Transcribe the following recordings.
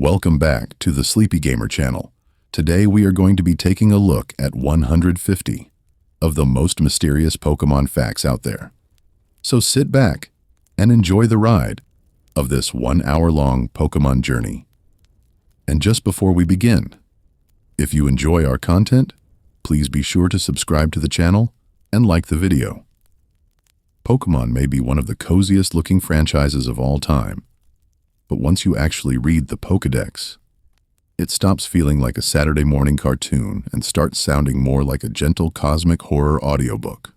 Welcome back to the Sleepy Gamer channel. Today we are going to be taking a look at 150 of the most mysterious Pokemon facts out there. So sit back and enjoy the ride of this 1 hour-long Pokemon journey. And just before we begin, if you enjoy our content, please be sure to subscribe to the channel and like the video. Pokemon may be one of the coziest looking franchises of all time, but once you actually read the Pokédex, it stops feeling like a Saturday morning cartoon and starts sounding more like a gentle cosmic horror audiobook.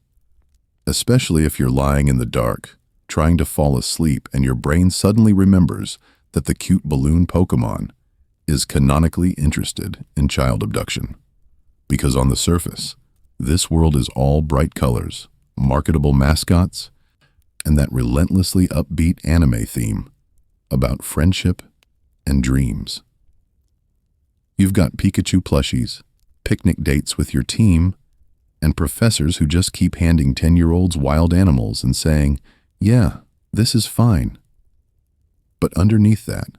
Especially if you're lying in the dark, trying to fall asleep, and your brain suddenly remembers that the cute balloon Pokemon is canonically interested in child abduction. Because on the surface, this world is all bright colors, marketable mascots, and that relentlessly upbeat anime theme about friendship and dreams. You've got Pikachu plushies, picnic dates with your team, and professors who just keep handing 10-year-olds wild animals and saying, "Yeah, this is fine." But underneath that,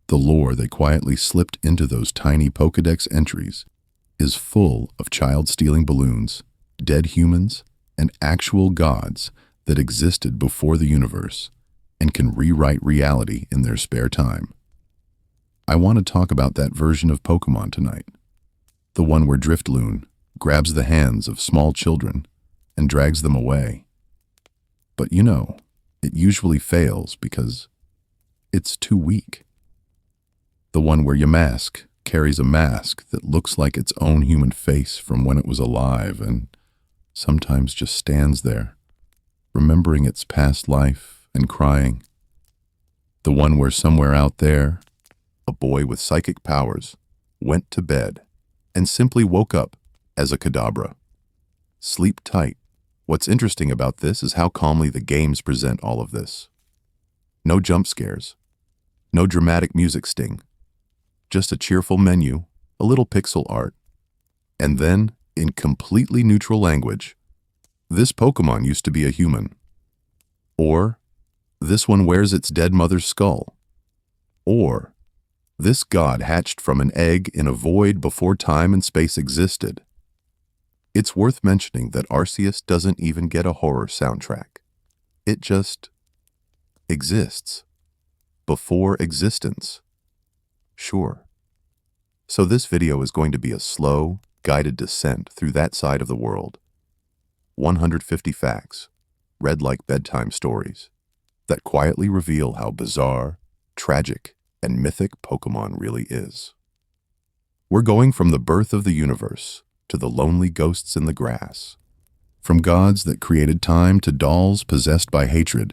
the lore they quietly slipped into those tiny Pokédex entries is full of child-stealing balloons, dead humans, and actual gods that existed before the universe and can rewrite reality in their spare time. I want to talk about that version of Pokemon tonight, the one where Driftloon grabs the hands of small children and drags them away. But it usually fails because it's too weak. The one where Yamask carries a mask that looks like its own human face from when it was alive and sometimes just stands there, remembering its past life and crying. The one where somewhere out there, a boy with psychic powers went to bed and simply woke up as a Kadabra. Sleep tight. What's interesting about this is how calmly the games present all of this. No jump scares, no dramatic music sting, just a cheerful menu, a little pixel art, and then, in completely neutral language, this Pokemon used to be a human. Or, this one wears its dead mother's skull. Or, this god hatched from an egg in a void before time and space existed. It's worth mentioning that Arceus doesn't even get a horror soundtrack. It just exists. Before existence. Sure. So this video is going to be a slow, guided descent through that side of the world. 150 facts, read like bedtime stories, that quietly reveal how bizarre, tragic, and mythic Pokemon really is. We're going from the birth of the universe to the lonely ghosts in the grass, from gods that created time to dolls possessed by hatred,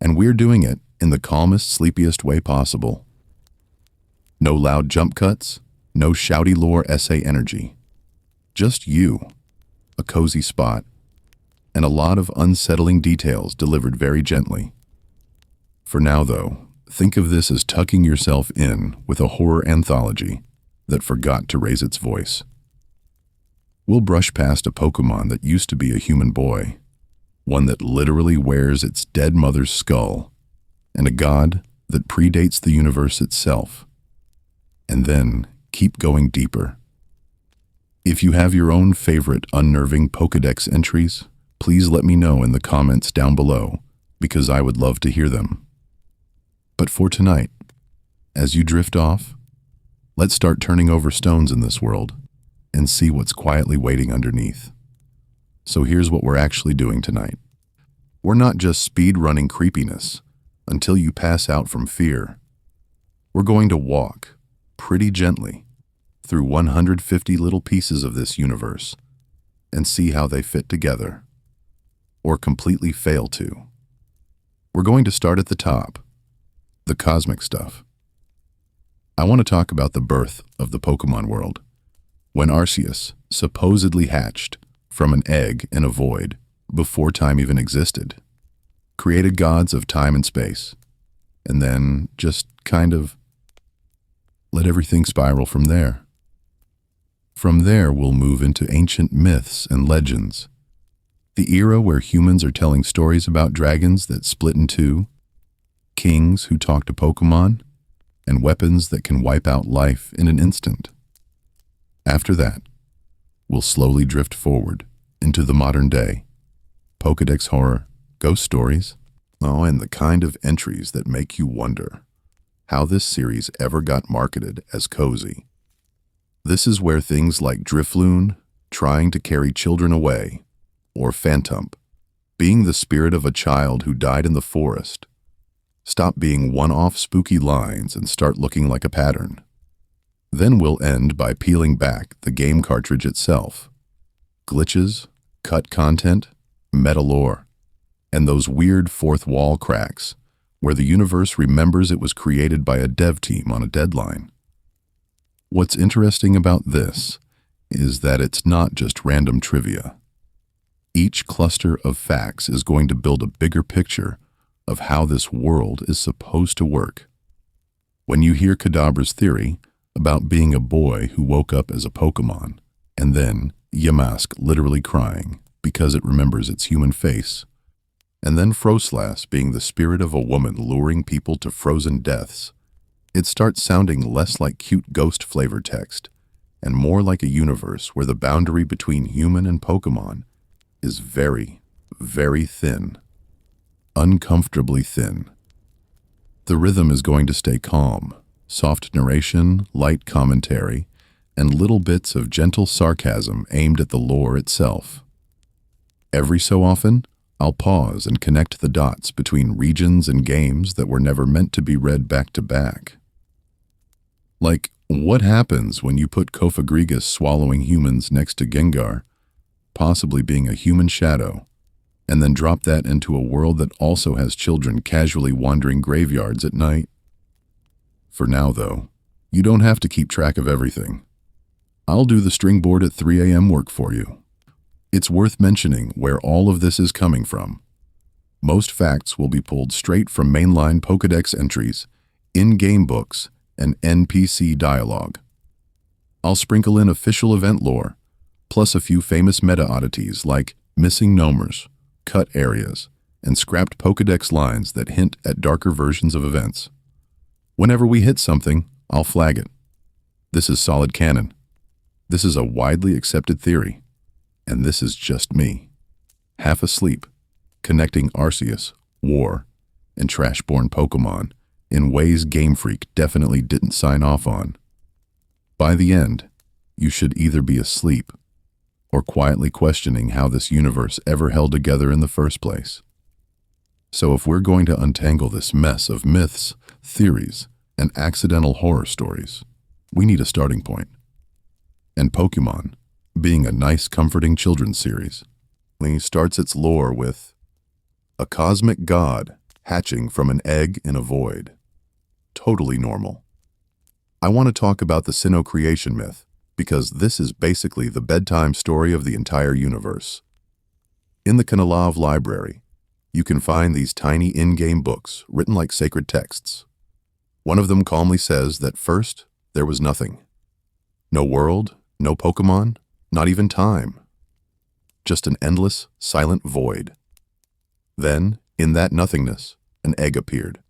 and we're doing it in the calmest, sleepiest way possible. No loud jump cuts, no shouty lore essay energy. Just you, a cozy spot, and a lot of unsettling details delivered very gently. For now, though, think of this as tucking yourself in with a horror anthology that forgot to raise its voice. We'll brush past a Pokemon that used to be a human boy, one that literally wears its dead mother's skull, and a god that predates the universe itself, and then keep going deeper. If you have your own favorite unnerving Pokédex entries, please let me know in the comments down below, because I would love to hear them. But for tonight, as you drift off, let's start turning over stones in this world and see what's quietly waiting underneath. So here's what we're actually doing tonight. We're not just speed-running creepiness until you pass out from fear. We're going to walk, pretty gently, through 150 little pieces of this universe and see how they fit together, or completely fail to. We're going to start at the top, the cosmic stuff. I want to talk about the birth of the Pokemon world, when Arceus supposedly hatched from an egg in a void before time even existed, created gods of time and space, and then just kind of let everything spiral from there. From there, we'll move into ancient myths and legends, the era where humans are telling stories about dragons that split in two, kings who talk to Pokémon, and weapons that can wipe out life in an instant. After that, we'll slowly drift forward into the modern day. Pokédex horror, ghost stories, and the kind of entries that make you wonder how this series ever got marketed as cozy. This is where things like Drifloon, trying to carry children away, or Phantump, being the spirit of a child who died in the forest, stop being one-off spooky lines and start looking like a pattern. Then we'll end by peeling back the game cartridge itself. Glitches, cut content, meta lore, and those weird fourth wall cracks where the universe remembers it was created by a dev team on a deadline. What's interesting about this is that it's not just random trivia. Each cluster of facts is going to build a bigger picture of how this world is supposed to work. When you hear Kadabra's theory about being a boy who woke up as a Pokémon, and then Yamask literally crying because it remembers its human face, and then Froslas being the spirit of a woman luring people to frozen deaths, it starts sounding less like cute ghost flavor text and more like a universe where the boundary between human and Pokémon is very, very thin. Uncomfortably thin. The rhythm is going to stay calm, soft narration, light commentary, and little bits of gentle sarcasm aimed at the lore itself. Every so often, I'll pause and connect the dots between regions and games that were never meant to be read back to back. Like, what happens when you put Kofagrigus swallowing humans next to Gengar, possibly being a human shadow, and then drop that into a world that also has children casually wandering graveyards at night? For now, though, you don't have to keep track of everything. I'll do the string board at 3 a.m. work for you. It's worth mentioning where all of this is coming from. Most facts will be pulled straight from mainline Pokédex entries, in-game books, and NPC dialogue. I'll sprinkle in official event lore, plus a few famous meta oddities like missing nomers, cut areas, and scrapped Pokédex lines that hint at darker versions of events. Whenever we hit something, I'll flag it. This is solid canon. This is a widely accepted theory. And this is just me, half asleep, connecting Arceus, War, and Trash-born Pokémon in ways Game Freak definitely didn't sign off on. By the end, you should either be asleep or quietly questioning how this universe ever held together in the first place. So if we're going to untangle this mess of myths, theories, and accidental horror stories, we need a starting point. And Pokémon, being a nice, comforting children's series, starts its lore with a cosmic god hatching from an egg in a void. Totally normal. I want to talk about the Sinnoh creation myth, because this is basically the bedtime story of the entire universe. In the Kanalav library, you can find these tiny in-game books written like sacred texts. One of them calmly says that first, there was nothing. No world, no Pokémon, not even time. Just an endless, silent void. Then, in that nothingness, an egg appeared.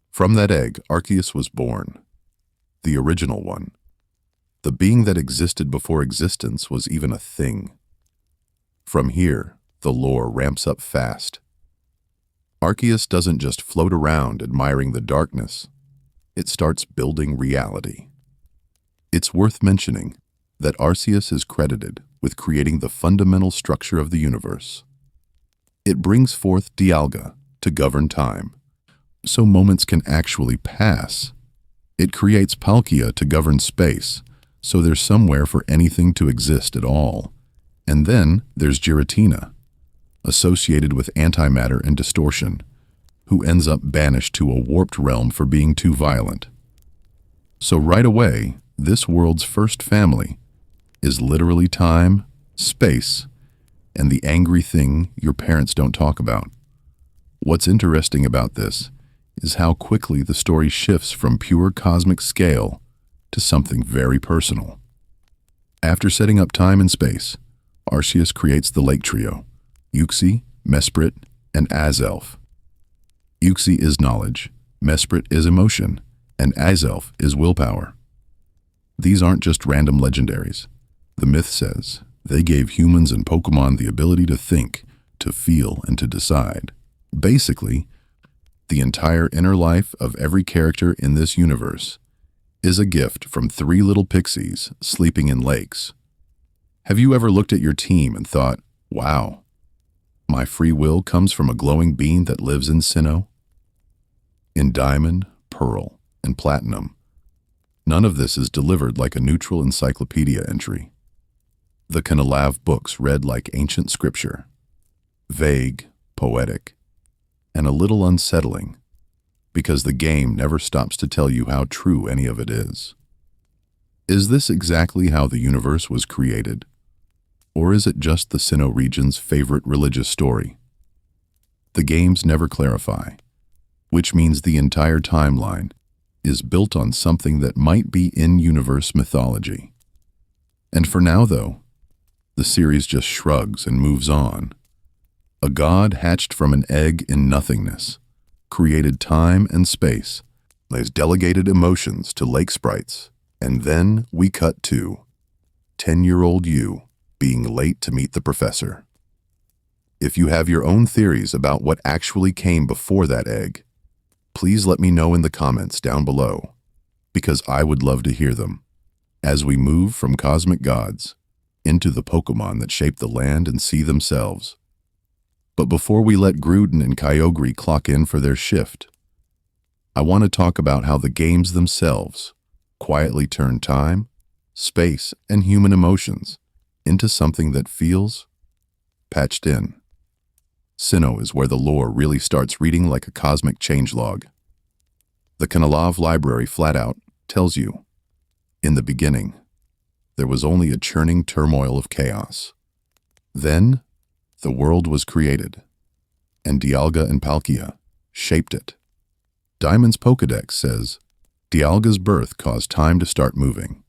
From that egg, Arceus was born. The original one. The being that existed before existence was even a thing. From here, the lore ramps up fast. Arceus doesn't just float around admiring the darkness. It starts building reality. It's worth mentioning that Arceus is credited with creating the fundamental structure of the universe. It brings forth Dialga to govern time, so moments can actually pass. It creates Palkia to govern space, so there's somewhere for anything to exist at all. And then there's Giratina, associated with antimatter and distortion, who ends up banished to a warped realm for being too violent. So right away, this world's first family is literally time, space, and the angry thing your parents don't talk about. What's interesting about this is how quickly the story shifts from pure cosmic scale to something very personal. After setting up time and space, Arceus creates the Lake Trio, Uxie, Mesprit, and Azelf. Uxie is knowledge, Mesprit is emotion, and Azelf is willpower. These aren't just random legendaries. The myth says they gave humans and Pokémon the ability to think, to feel, and to decide. Basically, the entire inner life of every character in this universe is a gift from 3 little pixies sleeping in lakes. Have you ever looked at your team and thought, wow, my free will comes from a glowing being that lives in Sinnoh? In Diamond, Pearl, and Platinum, none of this is delivered like a neutral encyclopedia entry. The Kanalav books read like ancient scripture, vague, poetic, and a little unsettling, because the game never stops to tell you how true any of it is. Is this exactly how the universe was created? Or is it just the Sinnoh region's favorite religious story? The games never clarify, which means the entire timeline is built on something that might be in-universe mythology. And for now, though, the series just shrugs and moves on. A god hatched from an egg in nothingness, created time and space, lays delegated emotions to lake sprites, and then we cut to 10-year-old you being late to meet the professor. If you have your own theories about what actually came before that egg, please let me know in the comments down below, because I would love to hear them, as we move from cosmic gods into the Pokémon that shape the land and sea themselves. But before we let Gruden and Kyogre clock in for their shift, I want to talk about how the games themselves quietly turn time, space, and human emotions into something that feels patched in. Sinnoh is where the lore really starts reading like a cosmic changelog. The Kanalav library flat out tells you, in the beginning, there was only a churning turmoil of chaos. Then, the world was created, and Dialga and Palkia shaped it. Diamond's Pokédex says Dialga's birth caused time to start moving,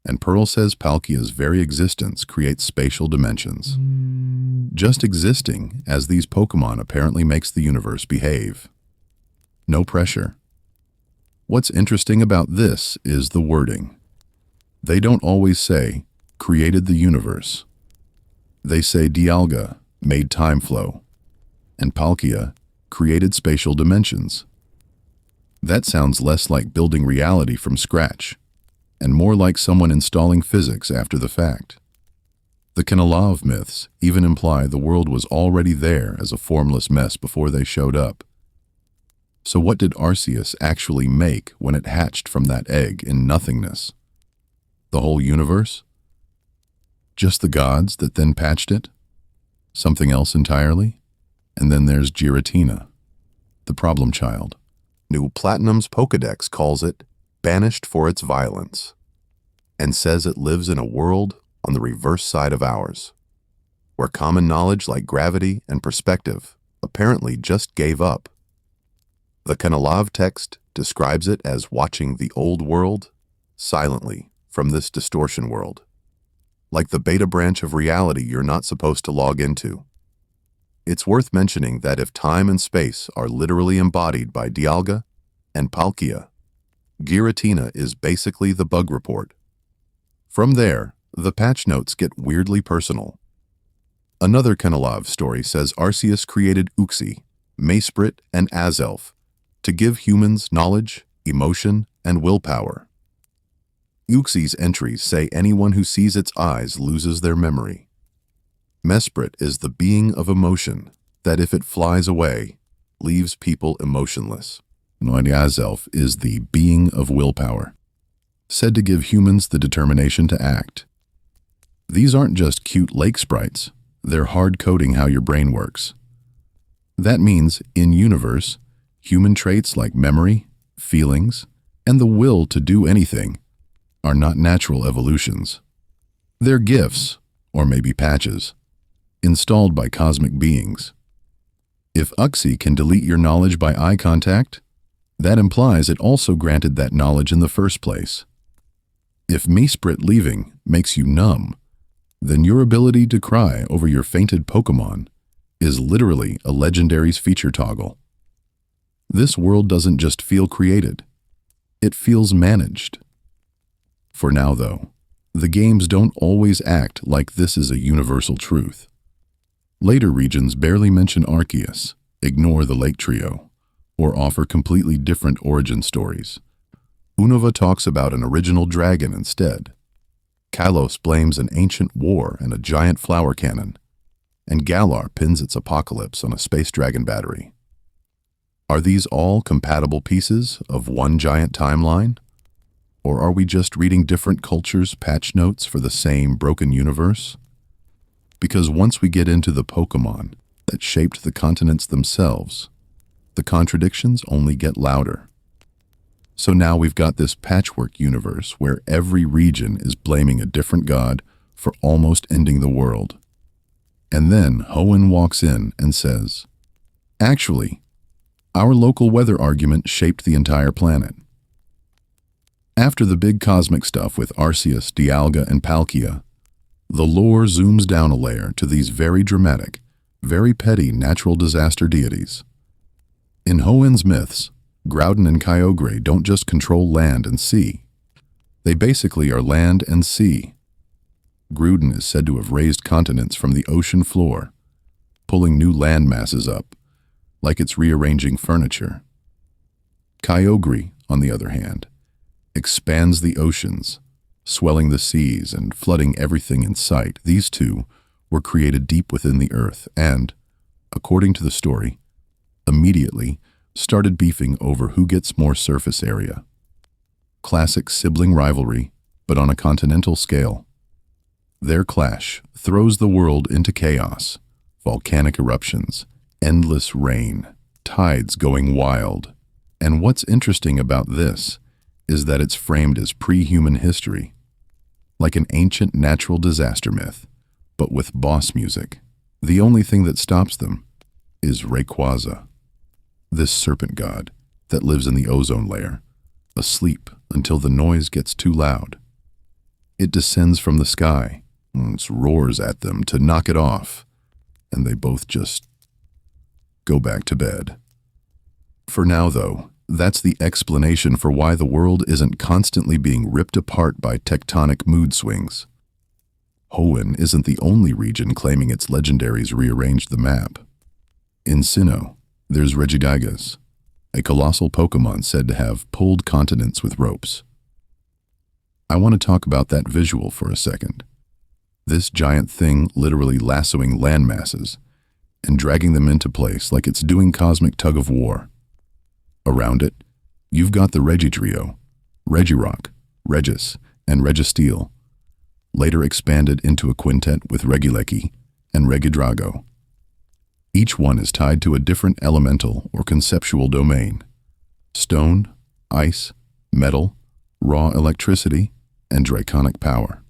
and Pearl says Palkia's very existence creates spatial dimensions. Just existing as these Pokémon apparently makes the universe behave. No pressure. What's interesting about this is the wording. They don't always say, created the universe. They say Dialga made time flow, and Palkia created spatial dimensions. That sounds less like building reality from scratch, and more like someone installing physics after the fact. The Kanalav myths even imply the world was already there as a formless mess before they showed up. So what did Arceus actually make when it hatched from that egg in nothingness? The whole universe? Just the gods that then patched it? Something else entirely? And then there's Giratina, the problem child. New Platinum's Pokédex calls it banished for its violence, and says it lives in a world on the reverse side of ours, where common knowledge like gravity and perspective apparently just gave up. The Kanalav text describes it as watching the old world silently from this distortion world, like the beta branch of reality you're not supposed to log into. It's worth mentioning that if time and space are literally embodied by Dialga and Palkia, Giratina is basically the bug report. From there, the patch notes get weirdly personal. Another Kanalav story says Arceus created Uxie, Maysprit, and Azelf to give humans knowledge, emotion, and willpower. Uxie's entries say anyone who sees its eyes loses their memory. Mesprit is the being of emotion that, if it flies away, leaves people emotionless. Azelf is the being of willpower, said to give humans the determination to act. These aren't just cute lake sprites, they're hard-coding how your brain works. That means, in-universe, human traits like memory, feelings, and the will to do anything are not natural evolutions. They're gifts, or maybe patches, installed by cosmic beings. If Uxie can delete your knowledge by eye contact, that implies it also granted that knowledge in the first place. If Maysprit leaving makes you numb, then your ability to cry over your fainted Pokémon is literally a legendary's feature toggle. This world doesn't just feel created, It feels managed. For now, though, the games don't always act like this is a universal truth. Later regions barely mention Arceus, ignore the Lake Trio, or offer completely different origin stories. Unova talks about an original dragon instead. Kalos blames an ancient war and a giant flower cannon, and Galar pins its apocalypse on a space dragon battery. Are these all compatible pieces of one giant timeline? Or are we just reading different cultures' patch notes for the same broken universe? Because once we get into the Pokémon that shaped the continents themselves, the contradictions only get louder. So now we've got this patchwork universe where every region is blaming a different god for almost ending the world. And then Hoenn walks in and says, "Actually, our local weather argument shaped the entire planet." After the big cosmic stuff with Arceus, Dialga, and Palkia, the lore zooms down a layer to these very dramatic, very petty natural disaster deities. In Hoenn's myths, Groudon and Kyogre don't just control land and sea. They basically are land and sea. Groudon is said to have raised continents from the ocean floor, pulling new land masses up, like it's rearranging furniture. Kyogre, on the other hand, expands the oceans, swelling the seas and flooding everything in sight. These two were created deep within the earth and, according to the story, immediately started beefing over who gets more surface area. Classic sibling rivalry, but on a continental scale. Their clash throws the world into chaos, volcanic eruptions, endless rain, tides going wild. And what's interesting about this is that it's framed as pre-human history, like an ancient natural disaster myth, but with boss music. The only thing that stops them is Rayquaza, this serpent god that lives in the ozone layer, asleep until the noise gets too loud. It descends from the sky, and roars at them to knock it off, and they both just go back to bed. For now, though, that's the explanation for why the world isn't constantly being ripped apart by tectonic mood swings. Hoenn isn't the only region claiming its legendaries rearranged the map. In Sinnoh, there's Regigigas, a colossal Pokémon said to have pulled continents with ropes. I want to talk about that visual for a second. This giant thing literally lassoing land masses and dragging them into place like it's doing cosmic tug-of-war. Around it, you've got the Regitrio, Regirock, Regis, and Registeel, later expanded into a quintet with Regieleki and Regidrago. Each one is tied to a different elemental or conceptual domain: stone, ice, metal, raw electricity, and draconic power.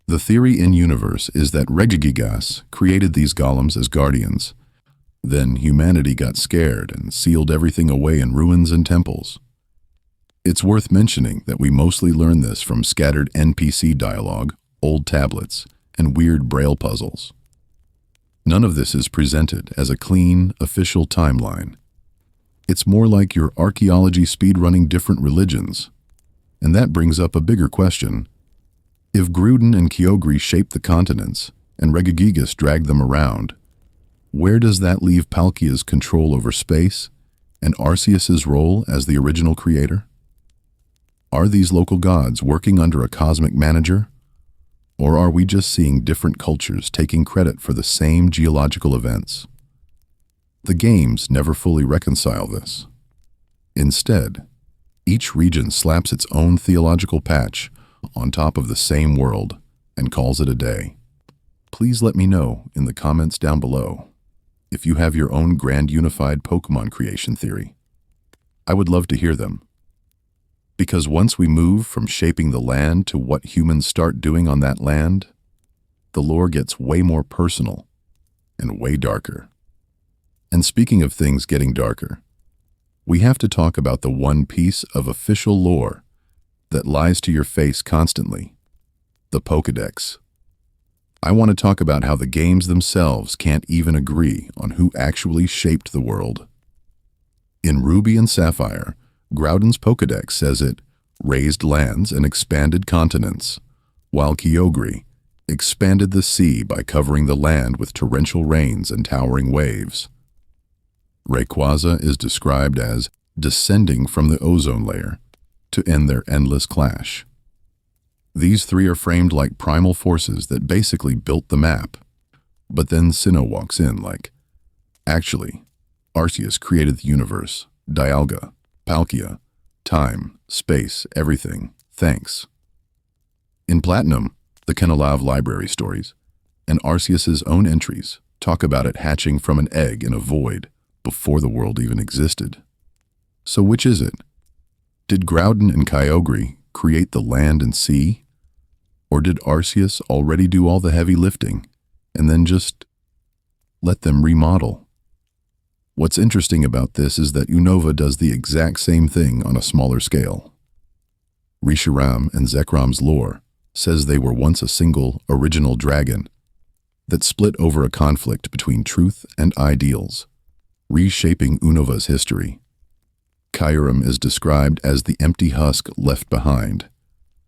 The theory in universe is that Regigigas created these golems as guardians. Then humanity got scared and sealed everything away in ruins and temples. It's worth mentioning that we mostly learn this from scattered NPC dialogue, old tablets, and weird braille puzzles. None of this is presented as a clean, official timeline. It's more like your archaeology speedrunning different religions. And that brings up a bigger question. If Groudon and Kyogre shaped the continents, and Regigigas dragged them around, where does that leave Palkia's control over space and Arceus's role as the original creator? Are these local gods working under a cosmic manager? Or are we just seeing different cultures taking credit for the same geological events? The games never fully reconcile this. Instead, each region slaps its own theological patch on top of the same world and calls it a day. Please let me know in the comments down below if you have your own grand unified Pokémon creation theory. I would love to hear them. Because once we move from shaping the land to what humans start doing on that land, the lore gets way more personal and way darker. And speaking of things getting darker, we have to talk about the one piece of official lore that lies to your face constantly: the Pokédex. I want to talk about how the games themselves can't even agree on who actually shaped the world. In Ruby and Sapphire, Groudon's Pokédex says it raised lands and expanded continents, while Kyogre expanded the sea by covering the land with torrential rains and towering waves. Rayquaza is described as descending from the ozone layer to end their endless clash. These three are framed like primal forces that basically built the map. But then Sinnoh walks in like, actually, Arceus created the universe, Dialga, Palkia, time, space, everything, thanks. In Platinum, the Kenalav library stories, and Arceus's own entries talk about it hatching from an egg in a void before the world even existed. So which is it? Did Groudon and Kyogre create the land and sea? Or did Arceus already do all the heavy lifting and then just let them remodel? What's interesting about this is that Unova does the exact same thing on a smaller scale. Reshiram and Zekram's lore says they were once a single, original dragon that split over a conflict between truth and ideals, reshaping Unova's history. Kyurem is described as the empty husk left behind,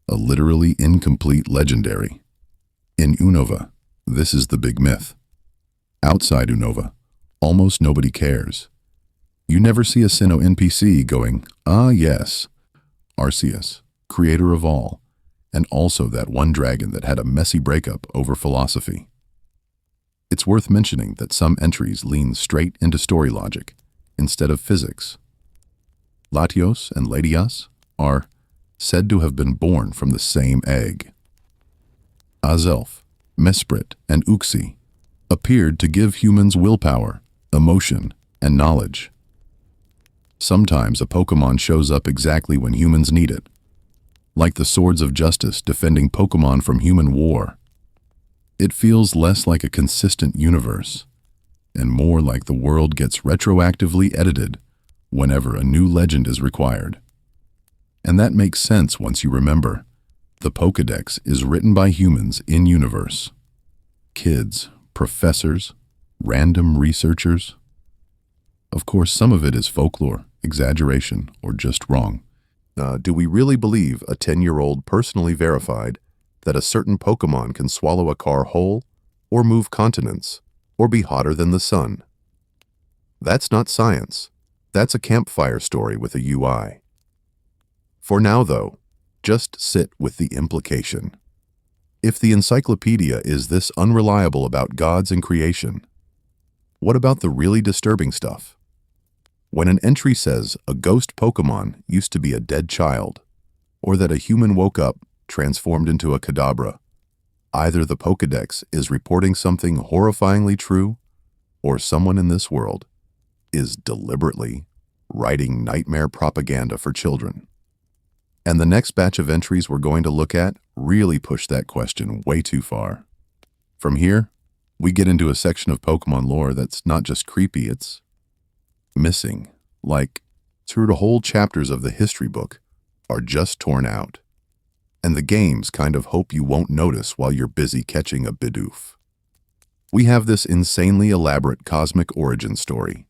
a literally incomplete legendary. In Unova, this is the big myth. Outside Unova, almost nobody cares. You never see a Sinnoh NPC going, ah yes, Arceus, creator of all, and also that one dragon that had a messy breakup over philosophy. It's worth mentioning that some entries lean straight into story logic instead of physics. Latios and Latias are said to have been born from the same egg. Azelf, Mesprit, and Uxie appeared to give humans willpower, emotion, and knowledge. Sometimes a Pokémon shows up exactly when humans need it, like the Swords of Justice defending Pokémon from human war. It feels less like a consistent universe, and more like the world gets retroactively edited whenever a new legend is required. And that makes sense once you remember, the Pokédex is written by humans in-universe. Kids, professors, random researchers. Of course, some of it is folklore, exaggeration, or just wrong. Do we really believe a 10-year-old personally verified that a certain Pokémon can swallow a car whole, or move continents, or be hotter than the sun? That's not science. That's a campfire story with a UI. For now, though, just sit with the implication. If the encyclopedia is this unreliable about gods and creation, what about the really disturbing stuff? When an entry says a ghost Pokémon used to be a dead child, or that a human woke up, transformed into a Kadabra, either the Pokédex is reporting something horrifyingly true, or someone in this world is deliberately writing nightmare propaganda for children. And the next batch of entries we're going to look at really push that question way too far. From here, we get into a section of Pokémon lore that's not just creepy, it's missing. Like, through the whole chapters of the history book are just torn out. And the games kind of hope you won't notice while you're busy catching a Bidoof. We have this insanely elaborate cosmic origin story.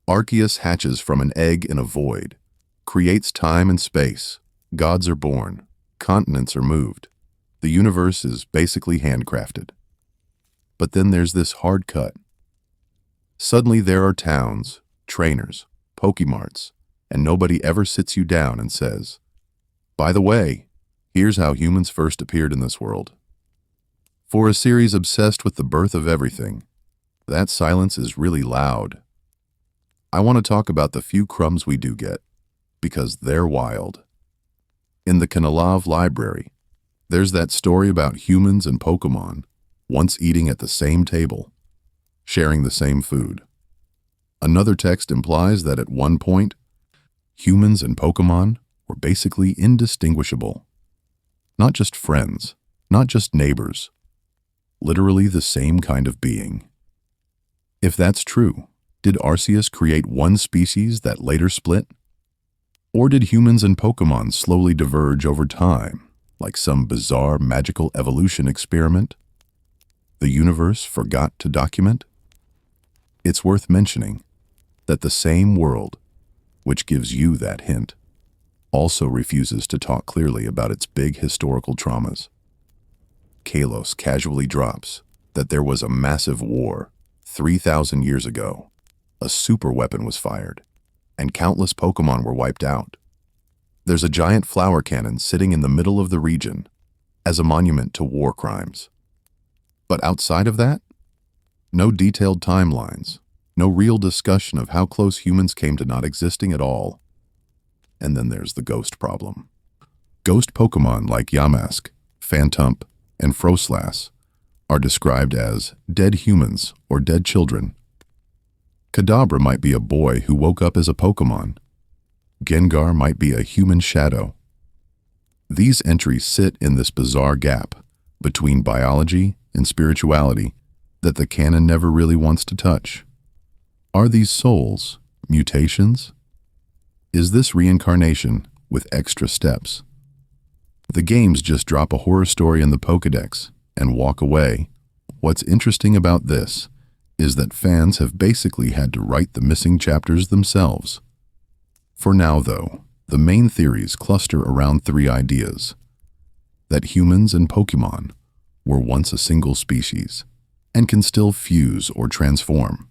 Arceus hatches from an egg in a void, creates time and space, gods are born, continents are moved. The universe is basically handcrafted. But then there's this hard cut. Suddenly there are towns, trainers, Pokemarts, and nobody ever sits you down and says, by the way, here's how humans first appeared in this world. For a series obsessed with the birth of everything, that silence is really loud. I want to talk about the few crumbs we do get, because they're wild. In the Kenalav library, there's that story about humans and Pokémon once eating at the same table, sharing the same food. Another text implies that at one point, humans and Pokémon were basically indistinguishable. Not just friends, not just neighbors, literally the same kind of being. If that's true, did Arceus create one species that later split? Or did humans and Pokémon slowly diverge over time, like some bizarre magical evolution experiment the universe forgot to document? It's worth mentioning that the same world, which gives you that hint, also refuses to talk clearly about its big historical traumas. Kalos casually drops that there was a massive war 3,000 years ago. A super weapon was fired, and countless Pokémon were wiped out. There's a giant flower cannon sitting in the middle of the region as a monument to war crimes. But outside of that, no detailed timelines, no real discussion of how close humans came to not existing at all. And then there's the ghost problem. Ghost Pokémon like Yamask, Phantump, and Froslass are described as dead humans or dead children. Kadabra might be a boy who woke up as a Pokémon. Gengar might be a human shadow. These entries sit in this bizarre gap between biology and spirituality that the canon never really wants to touch. Are these souls mutations? Is this reincarnation with extra steps? The games just drop a horror story in the Pokédex and walk away. What's interesting about this is that fans have basically had to write the missing chapters themselves. For now, though, the main theories cluster around three ideas: that humans and Pokémon were once a single species and can still fuse or transform,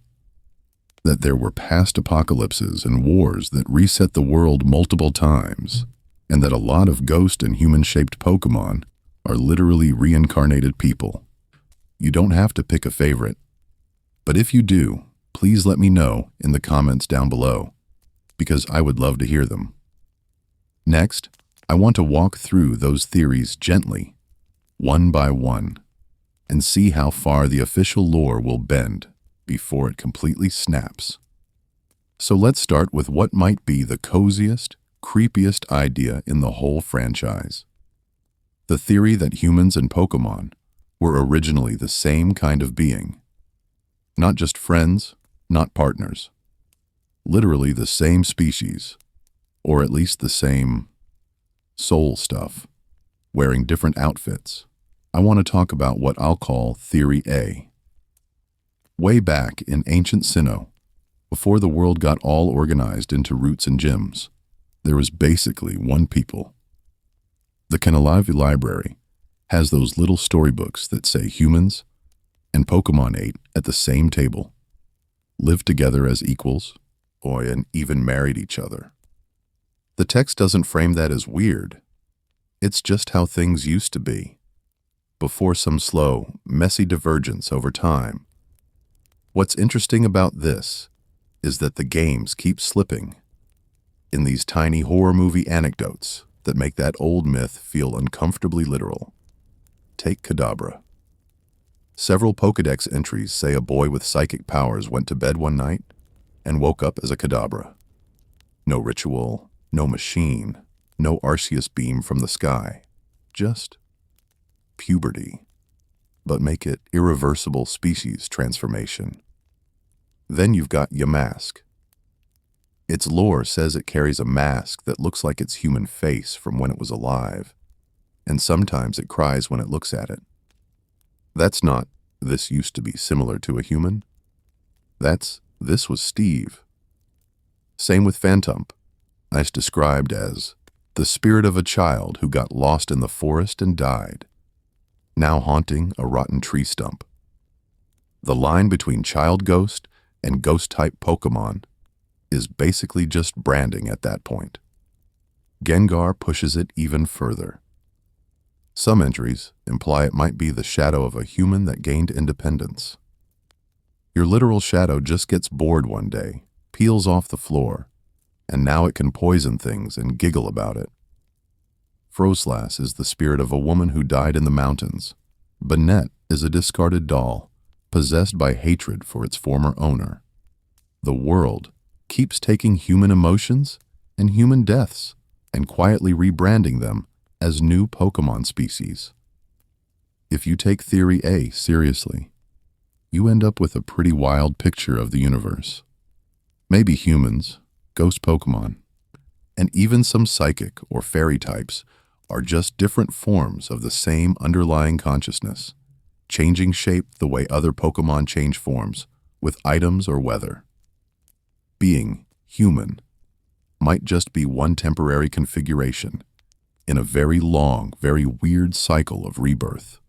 that there were past apocalypses and wars that reset the world multiple times, and that a lot of ghost and human-shaped Pokémon are literally reincarnated people. You don't have to pick a favorite, but if you do, please let me know in the comments down below, because I would love to hear them. Next, I want to walk through those theories gently, one by one, and see how far the official lore will bend before it completely snaps. So let's start with what might be the coziest, creepiest idea in the whole franchise. The theory that humans and Pokémon were originally the same kind of being. Not just friends, not partners. Literally the same species, or at least the same soul stuff, wearing different outfits. I want to talk about what I'll call Theory A. Way back in ancient Sinnoh, before the world got all organized into routes and gyms, there was basically one people. The Kanalavi Library has those little storybooks that say humans and Pokémon ate at the same table, lived together as equals, and even married each other. The text doesn't frame that as weird. It's just how things used to be, before some slow, messy divergence over time. What's interesting about this is that the games keep slipping in these tiny horror movie anecdotes that make that old myth feel uncomfortably literal. Take Kadabra. Several Pokédex entries say a boy with psychic powers went to bed one night and woke up as a Kadabra. No ritual, no machine, no Arceus beam from the sky. Just puberty. But make it irreversible species transformation. Then you've got Yamask. Its lore says it carries a mask that looks like its human face from when it was alive, and sometimes it cries when it looks at it. That's not, "This used to be similar to a human." That's, "This was Steve." Same with Phantump, as described as the spirit of a child who got lost in the forest and died, now haunting a rotten tree stump. The line between child ghost and ghost-type Pokémon is basically just branding at that point. Gengar pushes it even further. Some entries imply it might be the shadow of a human that gained independence. Your literal shadow just gets bored one day, peels off the floor, and now it can poison things and giggle about it. Froslass is the spirit of a woman who died in the mountains. Banette is a discarded doll, possessed by hatred for its former owner. The world keeps taking human emotions and human deaths and quietly rebranding them as new Pokémon species. If you take Theory A seriously, you end up with a pretty wild picture of the universe. Maybe humans, ghost Pokémon, and even some psychic or fairy types are just different forms of the same underlying consciousness, changing shape the way other Pokémon change forms with items or weather. Being human might just be one temporary configuration in a very long, very weird cycle of rebirth.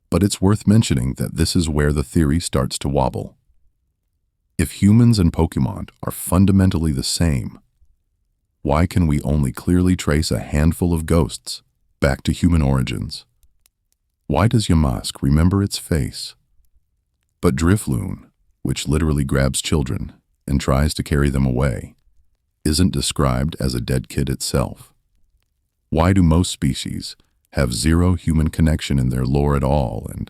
But it's worth mentioning that this is where the theory starts to wobble. If humans and Pokémon are fundamentally the same, why can we only clearly trace a handful of ghosts back to human origins? Why does Yamask remember its face? But Drifloon, which literally grabs children and tries to carry them away, isn't described as a dead kid itself. Why do most species have zero human connection in their lore at all and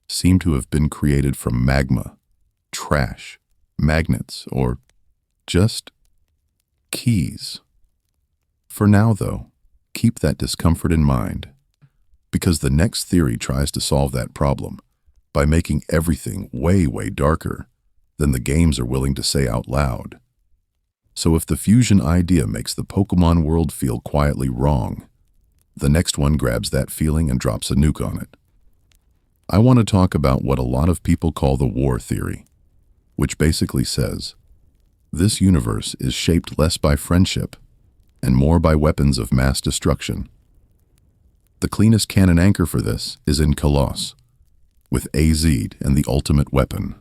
seem to have been created from magma, trash, magnets, or just keys? For now, though, keep that discomfort in mind, because the next theory tries to solve that problem by making everything way, way darker than the games are willing to say out loud. So if the fusion idea makes the Pokémon world feel quietly wrong, the next one grabs that feeling and drops a nuke on it. I want to talk about what a lot of people call the war theory, which basically says, this universe is shaped less by friendship and more by weapons of mass destruction. The cleanest canon anchor for this is in Colossus, with Azed and the ultimate weapon.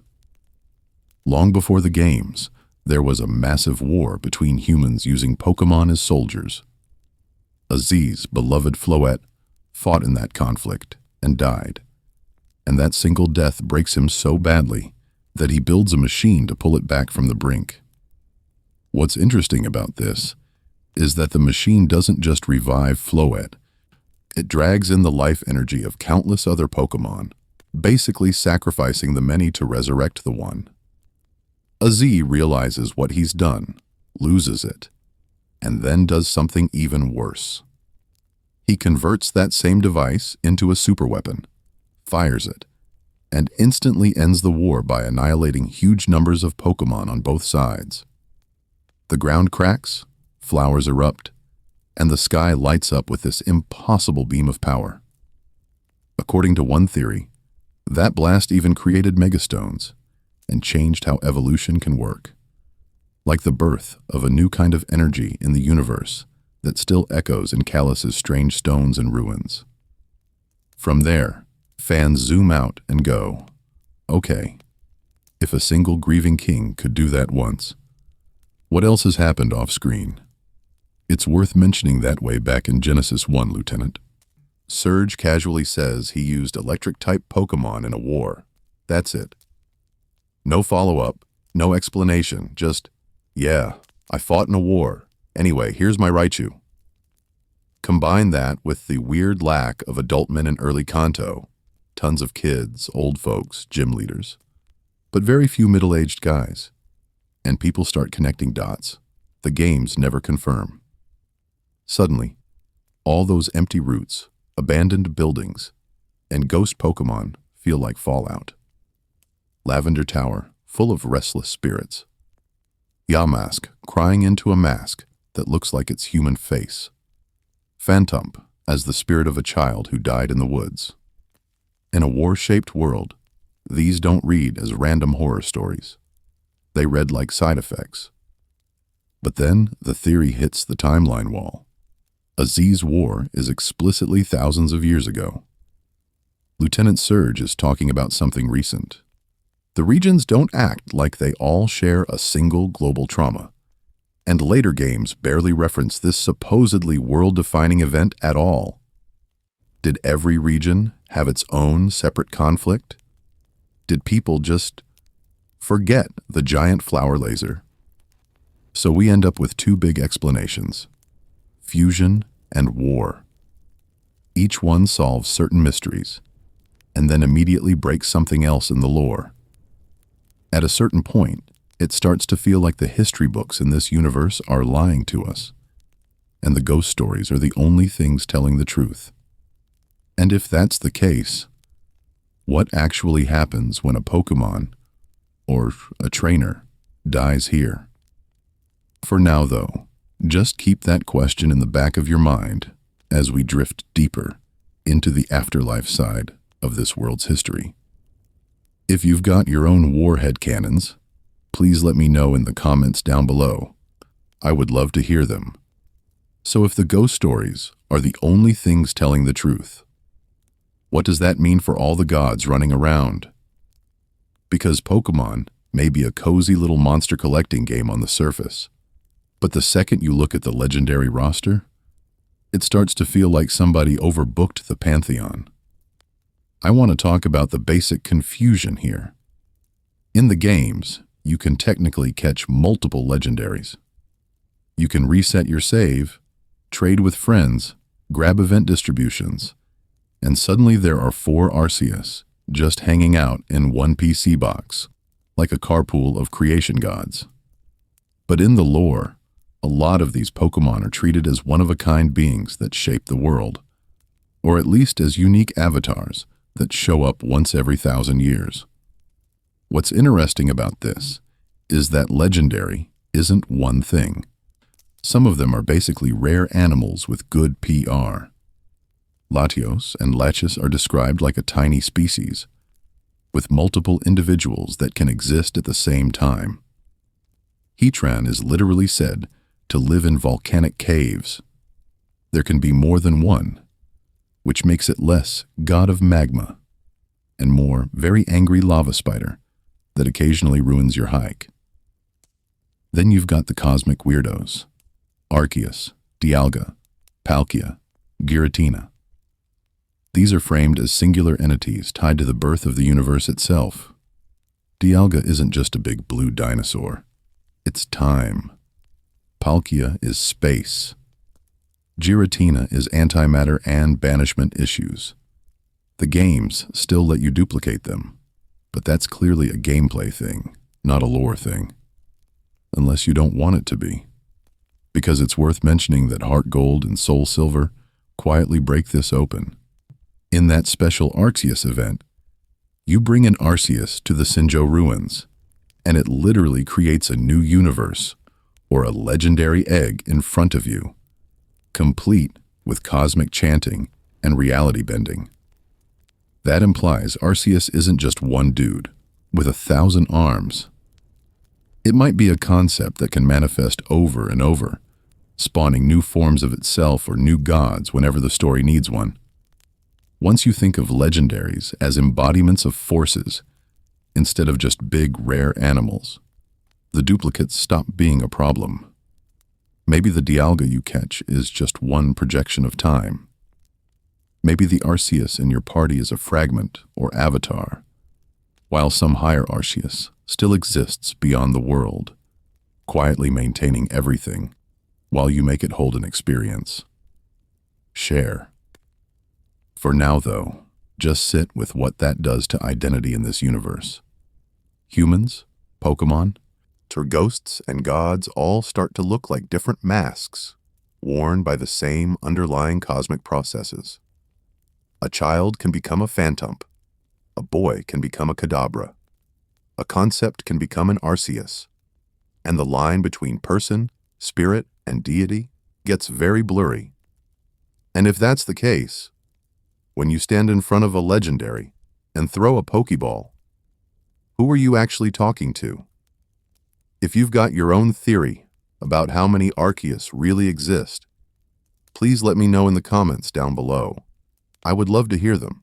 Long before the games, there was a massive war between humans using Pokémon as soldiers. Aziz's beloved Floette fought in that conflict and died, and that single death breaks him so badly that he builds a machine to pull it back from the brink. What's interesting about this is that the machine doesn't just revive Floette, it drags in the life energy of countless other Pokémon, basically sacrificing the many to resurrect the one. Aziz realizes what he's done, loses it, and then does something even worse. He converts that same device into a superweapon, fires it, and instantly ends the war by annihilating huge numbers of Pokémon on both sides. The ground cracks, flowers erupt, and the sky lights up with this impossible beam of power. According to one theory, that blast even created megastones and changed how evolution can work, like the birth of a new kind of energy in the universe that still echoes in Kalas's strange stones and ruins. From there, fans zoom out and go, okay, if a single grieving king could do that once, what else has happened off-screen? It's worth mentioning that way back in Genesis 1, Lieutenant. Surge casually says he used electric-type Pokémon in a war. That's it. No follow-up, no explanation, just, yeah, I fought in a war. Anyway, here's my Raichu. Combine that with the weird lack of adult men in early Kanto, tons of kids, old folks, gym leaders, but very few middle-aged guys. And people start connecting dots. The games never confirm. Suddenly, all those empty routes, abandoned buildings, and ghost Pokémon feel like Fallout. Lavender Tower, full of restless spirits. Yamask crying into a mask that looks like its human face. Phantump as the spirit of a child who died in the woods. In a war-shaped world, these don't read as random horror stories. They read like side effects. But then the theory hits the timeline wall. Aziz's war is explicitly thousands of years ago. Lieutenant Surge is talking about something recent. The regions don't act like they all share a single global trauma, and later games barely reference this supposedly world-defining event at all. Did every region have its own separate conflict? Did people just forget the giant flower laser? So we end up with two big explanations: fusion and war. Each one solves certain mysteries, and then immediately breaks something else in the lore. At a certain point, it starts to feel like the history books in this universe are lying to us, and the ghost stories are the only things telling the truth. And if that's the case, what actually happens when a Pokémon, or a trainer, dies here? For now, though, just keep that question in the back of your mind as we drift deeper into the afterlife side of this world's history. If you've got your own warhead cannons, please let me know in the comments down below. I would love to hear them. So if the ghost stories are the only things telling the truth, what does that mean for all the gods running around? Because Pokémon may be a cozy little monster collecting game on the surface, but the second you look at the legendary roster, it starts to feel like somebody overbooked the pantheon. I want to talk about the basic confusion here. In the games, you can technically catch multiple legendaries. You can reset your save, trade with friends, grab event distributions, and suddenly there are 4 Arceus just hanging out in one PC box, like a carpool of creation gods. But in the lore, a lot of these Pokémon are treated as one-of-a-kind beings that shape the world, or at least as unique avatars that show up once every 1,000 years. What's interesting about this is that legendary isn't one thing. Some of them are basically rare animals with good PR. Latios and Lachus are described like a tiny species, with multiple individuals that can exist at the same time. Heatran is literally said to live in volcanic caves. There can be more than one, which makes it less god of magma and more very angry lava spider that occasionally ruins your hike. Then you've got the cosmic weirdos: Arceus, Dialga, Palkia, Giratina. These are framed as singular entities tied to the birth of the universe itself. Dialga isn't just a big blue dinosaur. It's time. Palkia is space. Giratina is antimatter and banishment issues. The games still let you duplicate them, but that's clearly a gameplay thing, not a lore thing. Unless you don't want it to be. Because it's worth mentioning that Heart Gold and Soul Silver quietly break this open. In that special Arceus event, you bring an Arceus to the Sinjoh ruins, and it literally creates a new universe, or a legendary egg in front of you, complete with cosmic chanting and reality bending. That implies Arceus isn't just one dude with 1,000 arms. It might be a concept that can manifest over and over, spawning new forms of itself or new gods whenever the story needs one. Once you think of legendaries as embodiments of forces instead of just big, rare animals, the duplicates stop being a problem. Maybe the Dialga you catch is just one projection of time. Maybe the Arceus in your party is a fragment or avatar, while some higher Arceus still exists beyond the world, quietly maintaining everything while you make it hold an experience. Share. For now, though, just sit with what that does to identity in this universe. Humans, Pokémon, to ghosts and gods all start to look like different masks, worn by the same underlying cosmic processes. A child can become a Phantump. A boy can become a Kadabra. A concept can become an Arceus. And the line between person, spirit, and deity gets very blurry. And if that's the case, when you stand in front of a legendary and throw a Pokeball, who are you actually talking to? If you've got your own theory about how many Arceus really exist, please let me know in the comments down below. I would love to hear them.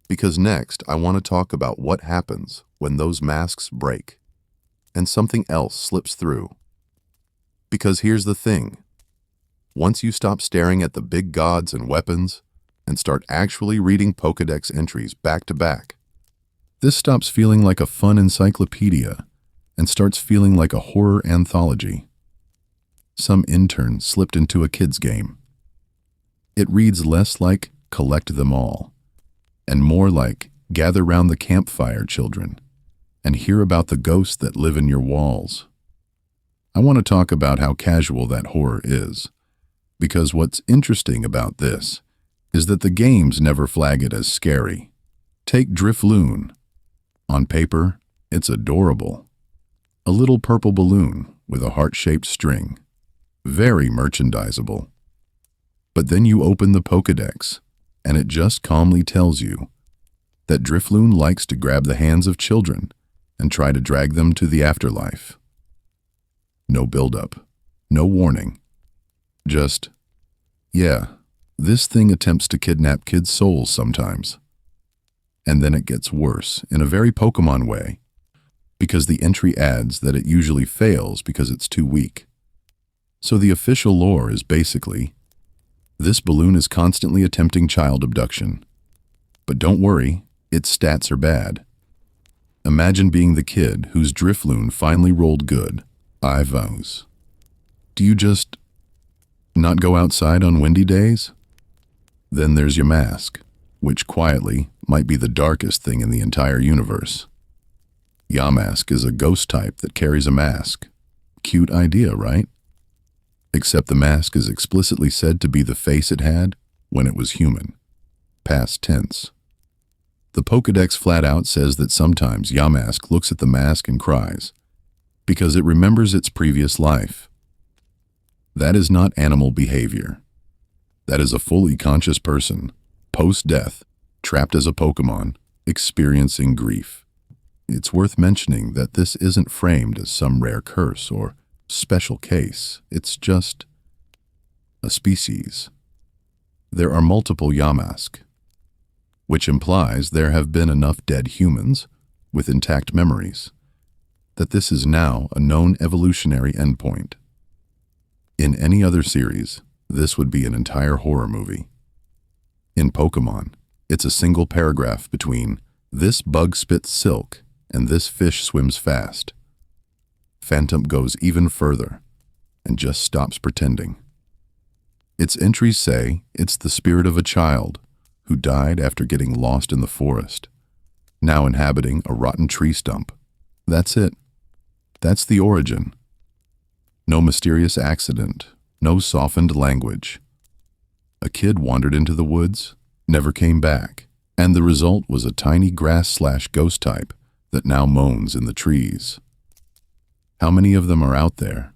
Because next, I want to talk about what happens when those masks break and something else slips through. Because here's the thing. Once you stop staring at the big gods and weapons and start actually reading Pokédex entries back to back, this stops feeling like a fun encyclopedia and starts feeling like a horror anthology. Some intern slipped into a kid's game. It reads less like collect them all, and more like gather round the campfire, children, and hear about the ghosts that live in your walls. I want to talk about how casual that horror is, because what's interesting about this is that the games never flag it as scary. Take Drifloon. On paper, it's adorable. A little purple balloon with a heart-shaped string. Very merchandisable. But then you open the Pokédex, and it just calmly tells you that Drifloon likes to grab the hands of children and try to drag them to the afterlife. No build-up, No warning. Just, yeah, this thing attempts to kidnap kids' souls sometimes. And then it gets worse, in a very Pokémon way, because the entry adds that it usually fails because it's too weak. So the official lore is basically, this balloon is constantly attempting child abduction. But don't worry, its stats are bad. Imagine being the kid whose Drifloon finally rolled good. I vows. Do you just not go outside on windy days? Then there's your mask, which quietly might be the darkest thing in the entire universe. Yamask is a ghost type that carries a mask. Cute idea, right? Except the mask is explicitly said to be the face it had when it was human. Past tense. The Pokédex flat out says that sometimes Yamask looks at the mask and cries, because it remembers its previous life. That is not animal behavior. That is a fully conscious person, post-death, trapped as a Pokémon, experiencing grief. It's worth mentioning that this isn't framed as some rare curse or special case. It's just a species. There are multiple Yamask, which implies there have been enough dead humans with intact memories that this is now a known evolutionary endpoint. In any other series, this would be an entire horror movie. In Pokémon, it's a single paragraph between "this bug spits silk" and "this fish swims fast." Phantom goes even further and just stops pretending. Its entries say it's the spirit of a child who died after getting lost in the forest, now inhabiting a rotten tree stump. That's it. That's the origin. No mysterious accident, no softened language. A kid wandered into the woods, never came back, and the result was a tiny grass/ghost type that now moans in the trees. How many of them are out there?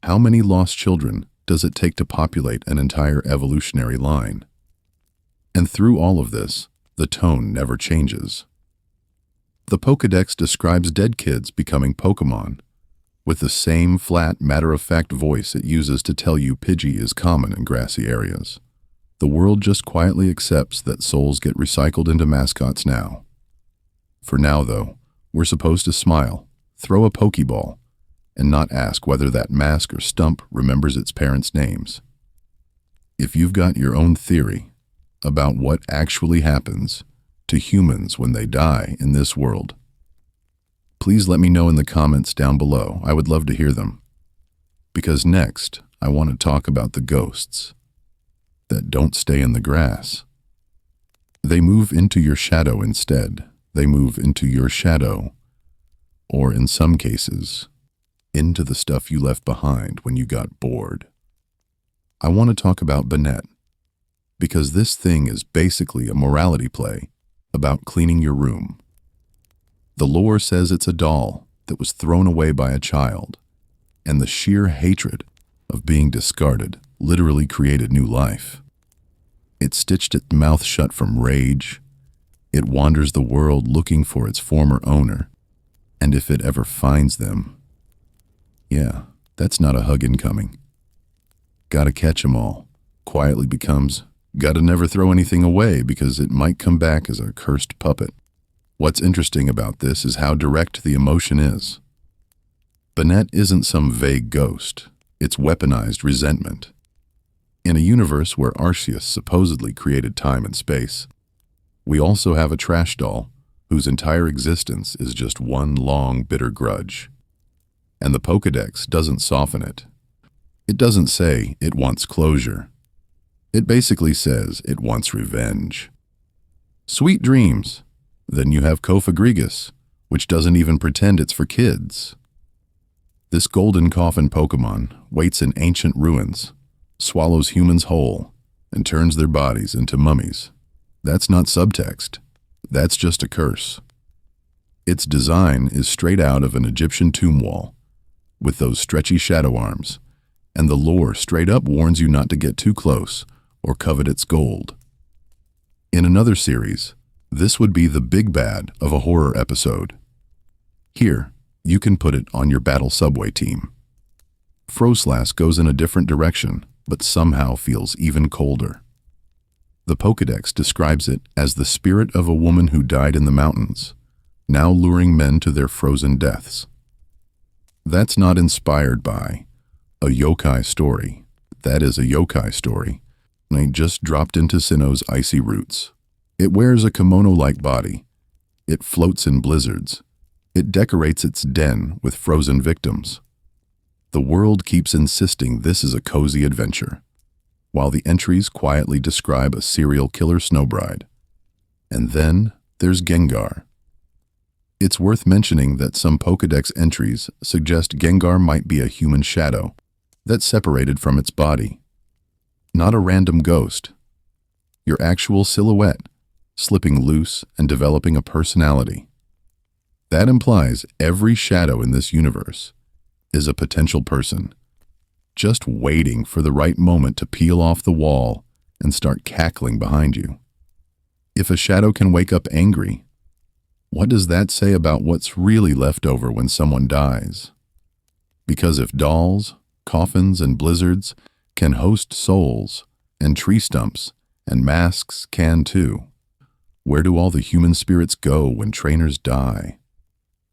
How many lost children does it take to populate an entire evolutionary line? And through all of this, the tone never changes. The Pokédex describes dead kids becoming Pokémon, with the same flat, matter-of-fact voice it uses to tell you Pidgey is common in grassy areas. The world just quietly accepts that souls get recycled into mascots now. For now, though, we're supposed to smile, throw a Pokeball, and not ask whether that mask or stump remembers its parents' names. If you've got your own theory about what actually happens to humans when they die in this world, please let me know in the comments down below. I would love to hear them. Because next, I want to talk about the ghosts that don't stay in the grass. They move into your shadow instead. They move into your shadow, or in some cases, into the stuff you left behind when you got bored. I want to talk about Banette, because this thing is basically a morality play about cleaning your room. The lore says it's a doll that was thrown away by a child, and the sheer hatred of being discarded literally created new life. It stitched its mouth shut from rage. It wanders the world looking for its former owner, and if it ever finds them, yeah, that's not a hug incoming. Gotta catch 'em all. Quietly becomes, gotta never throw anything away because it might come back as a cursed puppet. What's interesting about this is how direct the emotion is. Banette isn't some vague ghost. It's weaponized resentment. In a universe where Arceus supposedly created time and space, we also have a trash doll whose entire existence is just one long, bitter grudge. And the Pokédex doesn't soften it. It doesn't say it wants closure. It basically says it wants revenge. Sweet dreams. Then you have Kofagrigus, which doesn't even pretend it's for kids. This golden coffin Pokémon waits in ancient ruins, swallows humans whole, and turns their bodies into mummies. That's not subtext. That's just a curse. Its design is straight out of an Egyptian tomb wall, with those stretchy shadow arms, and the lore straight up warns you not to get too close or covet its gold. In another series, this would be the big bad of a horror episode. Here, you can put it on your battle subway team. Froslass goes in a different direction, but somehow feels even colder. The Pokédex describes it as the spirit of a woman who died in the mountains, now luring men to their frozen deaths. That's not inspired by a yokai story. That is a yokai story. I just dropped into Sinnoh's icy roots. It wears a kimono-like body. It floats in blizzards. It decorates its den with frozen victims. The world keeps insisting this is a cozy adventure, while the entries quietly describe a serial killer snowbride. And then there's Gengar. It's worth mentioning that some Pokédex entries suggest Gengar might be a human shadow that's separated from its body. Not a random ghost. Your actual silhouette, slipping loose and developing a personality. That implies every shadow in this universe is a potential person, just waiting for the right moment to peel off the wall and start cackling behind you. If a shadow can wake up angry, what does that say about what's really left over when someone dies? Because if dolls, coffins, and blizzards can host souls, and tree stumps and masks can too, where do all the human spirits go when trainers die?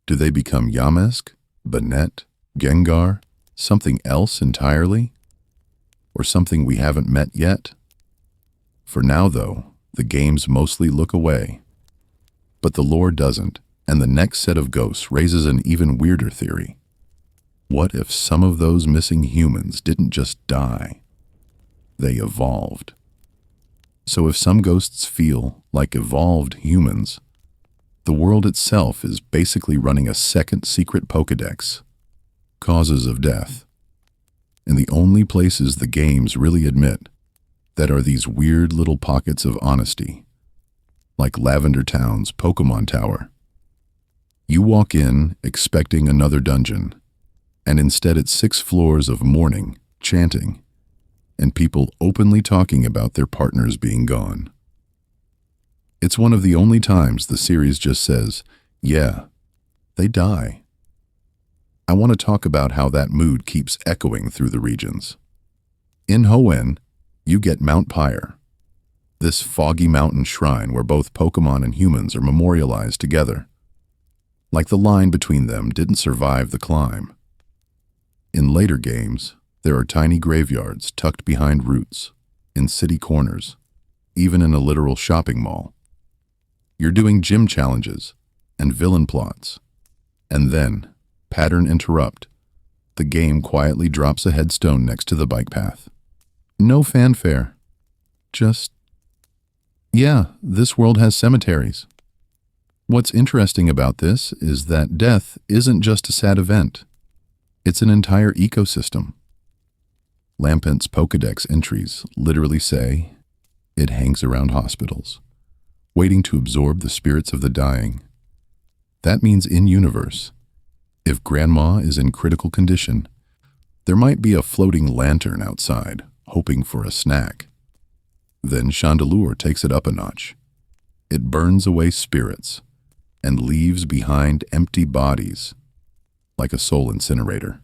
Do they become Yamask, Banette, Gengar, something else entirely? Or something we haven't met yet? For now, though, the games mostly look away. But the lore doesn't, and the next set of ghosts raises an even weirder theory. What if some of those missing humans didn't just die? They evolved. So if some ghosts feel like evolved humans, the world itself is basically running a second secret Pokédex. Causes of death. And the only places the games really admit that are these weird little pockets of honesty, like Lavender Town's Pokémon Tower. You walk in expecting another dungeon, and instead it's 6 floors of mourning, chanting, and people openly talking about their partners being gone. It's one of the only times the series just says, yeah, they die. I want to talk about how that mood keeps echoing through the regions. In Hoenn, you get Mount Pyre, this foggy mountain shrine where both Pokémon and humans are memorialized together. Like the line between them didn't survive the climb. In later games, there are tiny graveyards tucked behind roots, in city corners, even in a literal shopping mall. You're doing gym challenges and villain plots, and then, pattern interrupt, the game quietly drops a headstone next to the bike path. No fanfare. Just, yeah, this world has cemeteries. What's interesting about this is that death isn't just a sad event. It's an entire ecosystem. Lampent's Pokédex entries literally say it hangs around hospitals, waiting to absorb the spirits of the dying. That means in-universe, if Grandma is in critical condition, there might be a floating lantern outside, hoping for a snack. Then Chandelure takes it up a notch. It burns away spirits and leaves behind empty bodies, like a soul incinerator.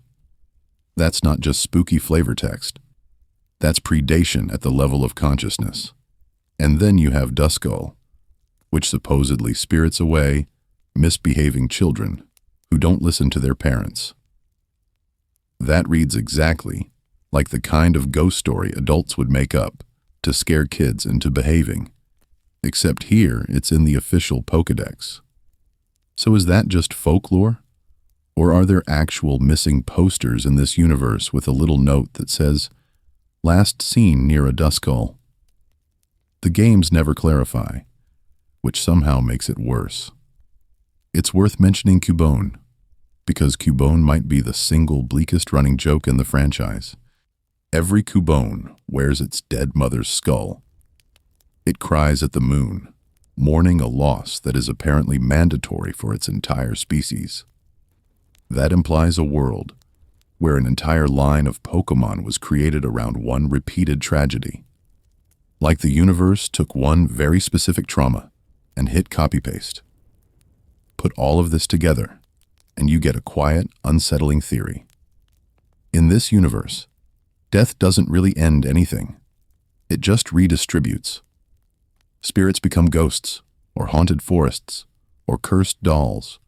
That's not just spooky flavor text. That's predation at the level of consciousness. And then you have Duskull, which supposedly spirits away misbehaving children who don't listen to their parents. That reads exactly like the kind of ghost story adults would make up to scare kids into behaving, except here it's in the official Pokédex. So is that just folklore? Or are there actual missing posters in this universe with a little note that says, "Last seen near a Duskull"? The games never clarify, which somehow makes it worse. It's worth mentioning Cubone, because Cubone might be the single bleakest running joke in the franchise. Every Cubone wears its dead mother's skull. It cries at the moon, mourning a loss that is apparently mandatory for its entire species. That implies a world where an entire line of Pokémon was created around one repeated tragedy. Like the universe took one very specific trauma and hit copy-paste. Put all of this together, and you get a quiet, unsettling theory. In this universe, death doesn't really end anything. It just redistributes. Spirits become ghosts, or haunted forests, or cursed dolls,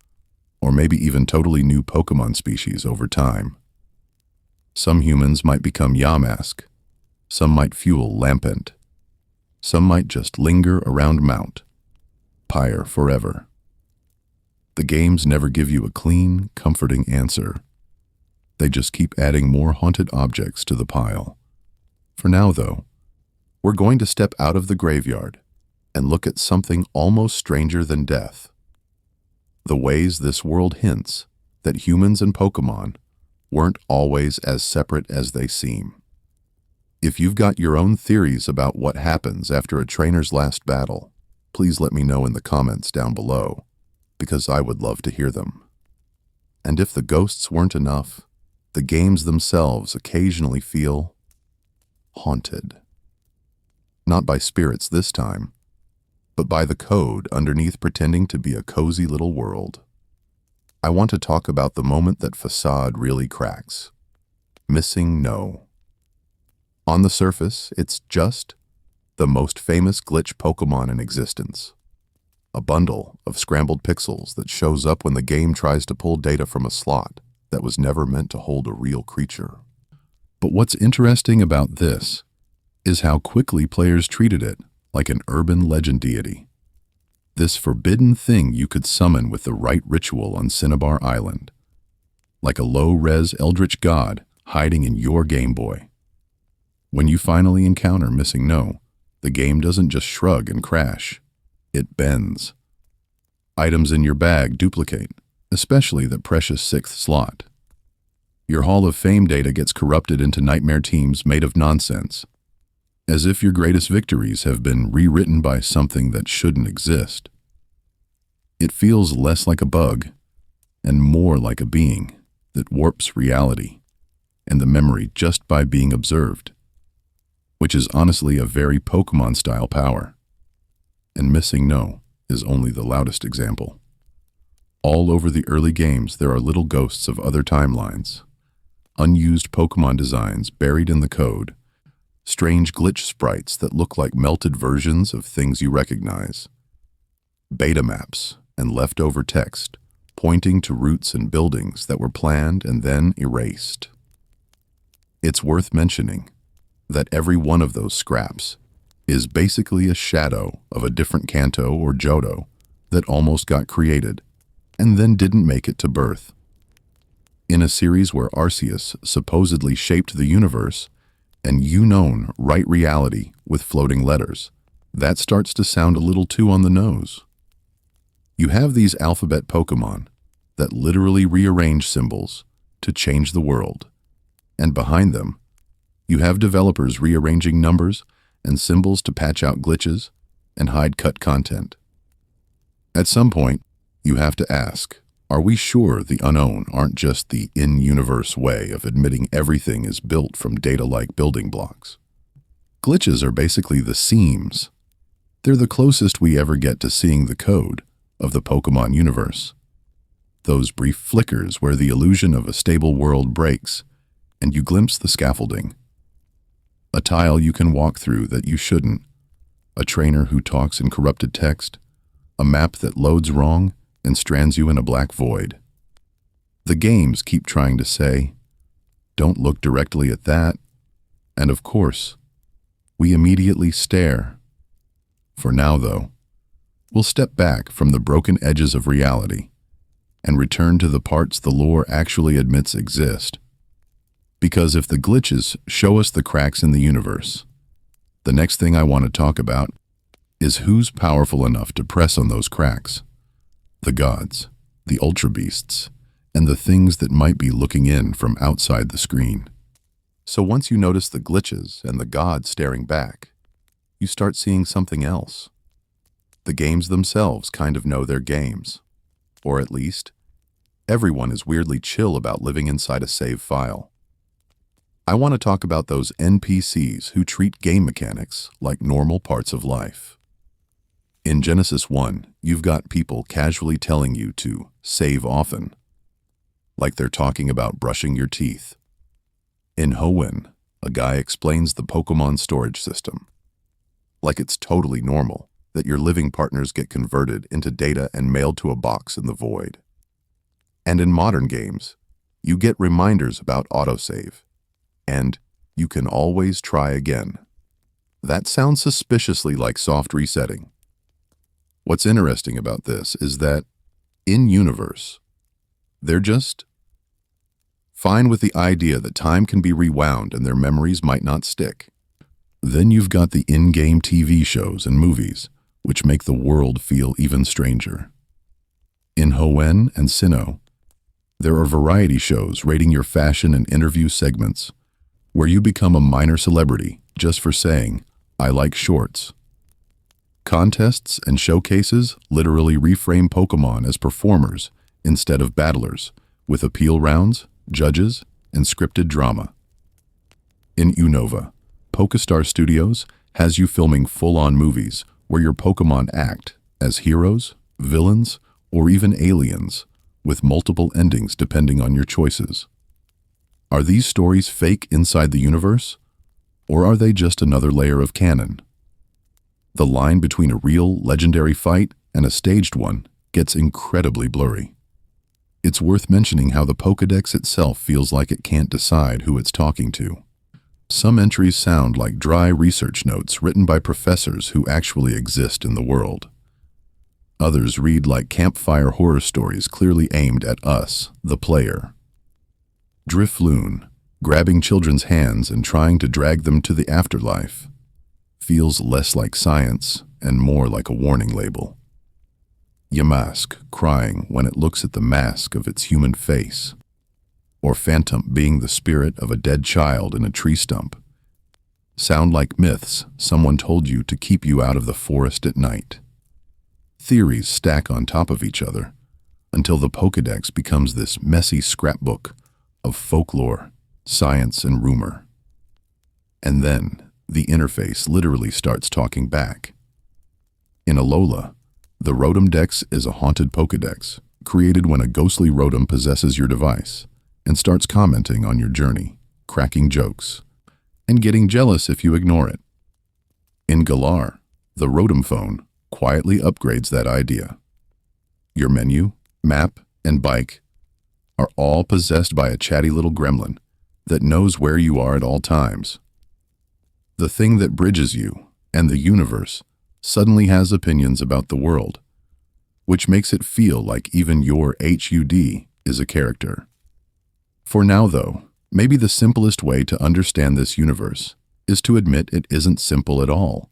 or maybe even totally new Pokémon species over time. Some humans might become Yamask, some might fuel Lampent, some might just linger around Mount, Pyre forever. The games never give you a clean, comforting answer. They just keep adding more haunted objects to the pile. For now, though, we're going to step out of the graveyard and look at something almost stranger than death. The ways this world hints that humans and Pokémon weren't always as separate as they seem. If you've got your own theories about what happens after a trainer's last battle, please let me know in the comments down below, because I would love to hear them. And if the ghosts weren't enough, the games themselves occasionally feel haunted. Not by spirits this time, but by the code underneath pretending to be a cozy little world. I want to talk about the moment that facade really cracks. Missing No. On the surface, it's just the most famous glitch Pokémon in existence. A bundle of scrambled pixels that shows up when the game tries to pull data from a slot that was never meant to hold a real creature. But what's interesting about this is how quickly players treated it like an urban legend deity. This forbidden thing you could summon with the right ritual on Cinnabar Island. Like a low-res eldritch god hiding in your Game Boy. When you finally encounter Missing No, the game doesn't just shrug and crash. It bends. Items in your bag duplicate, especially the precious 6th slot. Your Hall of Fame data gets corrupted into nightmare teams made of nonsense, as if your greatest victories have been rewritten by something that shouldn't exist. It feels less like a bug and more like a being that warps reality and the memory just by being observed, which is honestly a very Pokémon-style power. And Missing No is only the loudest example. All over the early games, there are little ghosts of other timelines, unused Pokémon designs buried in the code, strange glitch sprites that look like melted versions of things you recognize, beta maps and leftover text pointing to routes and buildings that were planned and then erased. It's worth mentioning that every one of those scraps is basically a shadow of a different Kanto or Johto that almost got created and then didn't make it to birth. In a series where Arceus supposedly shaped the universe and Unone write reality with floating letters, that starts to sound a little too on the nose. You have these alphabet Pokémon that literally rearrange symbols to change the world, and behind them, you have developers rearranging numbers and symbols to patch out glitches and hide cut content. At some point, you have to ask, are we sure the unknown aren't just the in-universe way of admitting everything is built from data-like building blocks? Glitches are basically the seams. They're the closest we ever get to seeing the code of the Pokémon universe. Those brief flickers where the illusion of a stable world breaks and you glimpse the scaffolding. A tile you can walk through that you shouldn't, a trainer who talks in corrupted text, a map that loads wrong and strands you in a black void. The games keep trying to say, don't look directly at that, and of course, we immediately stare. For now, though, we'll step back from the broken edges of reality and return to the parts the lore actually admits exist. Because if the glitches show us the cracks in the universe, the next thing I want to talk about is who's powerful enough to press on those cracks. The gods, the Ultra Beasts, and the things that might be looking in from outside the screen. So once you notice the glitches and the gods staring back, you start seeing something else. The games themselves kind of know their games. Or at least, everyone is weirdly chill about living inside a save file. I want to talk about those NPCs who treat game mechanics like normal parts of life. In Genesis 1, you've got people casually telling you to save often, like they're talking about brushing your teeth. In Hoenn, a guy explains the Pokémon storage system. Like it's totally normal that your living partners get converted into data and mailed to a box in the void. And in modern games, you get reminders about autosave, and you can always try again. That sounds suspiciously like soft resetting. What's interesting about this is that, in-universe, they're just fine with the idea that time can be rewound and their memories might not stick. Then you've got the in-game TV shows and movies, which make the world feel even stranger. In Hoenn and Sinnoh, there are variety shows rating your fashion and interview segments, where you become a minor celebrity just for saying, "I like shorts." Contests and showcases literally reframe Pokémon as performers instead of battlers, with appeal rounds, judges, and scripted drama. In Unova, PokeStar Studios has you filming full-on movies where your Pokémon act as heroes, villains, or even aliens, with multiple endings depending on your choices. Are these stories fake inside the universe, or are they just another layer of canon? The line between a real, legendary fight and a staged one gets incredibly blurry. It's worth mentioning how the Pokédex itself feels like it can't decide who it's talking to. Some entries sound like dry research notes written by professors who actually exist in the world. Others read like campfire horror stories clearly aimed at us, the player. Drifloon, grabbing children's hands and trying to drag them to the afterlife, feels less like science and more like a warning label. Yamask crying when it looks at the mask of its human face, or Phantom being the spirit of a dead child in a tree stump, sound like myths someone told you to keep you out of the forest at night. Theories stack on top of each other until the Pokédex becomes this messy scrapbook of folklore, science, and rumor. And then the interface literally starts talking back. In Alola, the Rotom Dex is a haunted Pokédex, created when a ghostly Rotom possesses your device and starts commenting on your journey, cracking jokes, and getting jealous if you ignore it. In Galar, the Rotom phone quietly upgrades that idea. Your menu, map, and bike are all possessed by a chatty little gremlin that knows where you are at all times. The thing that bridges you and the universe suddenly has opinions about the world, which makes it feel like even your HUD is a character. For now, though, maybe the simplest way to understand this universe is to admit it isn't simple at all.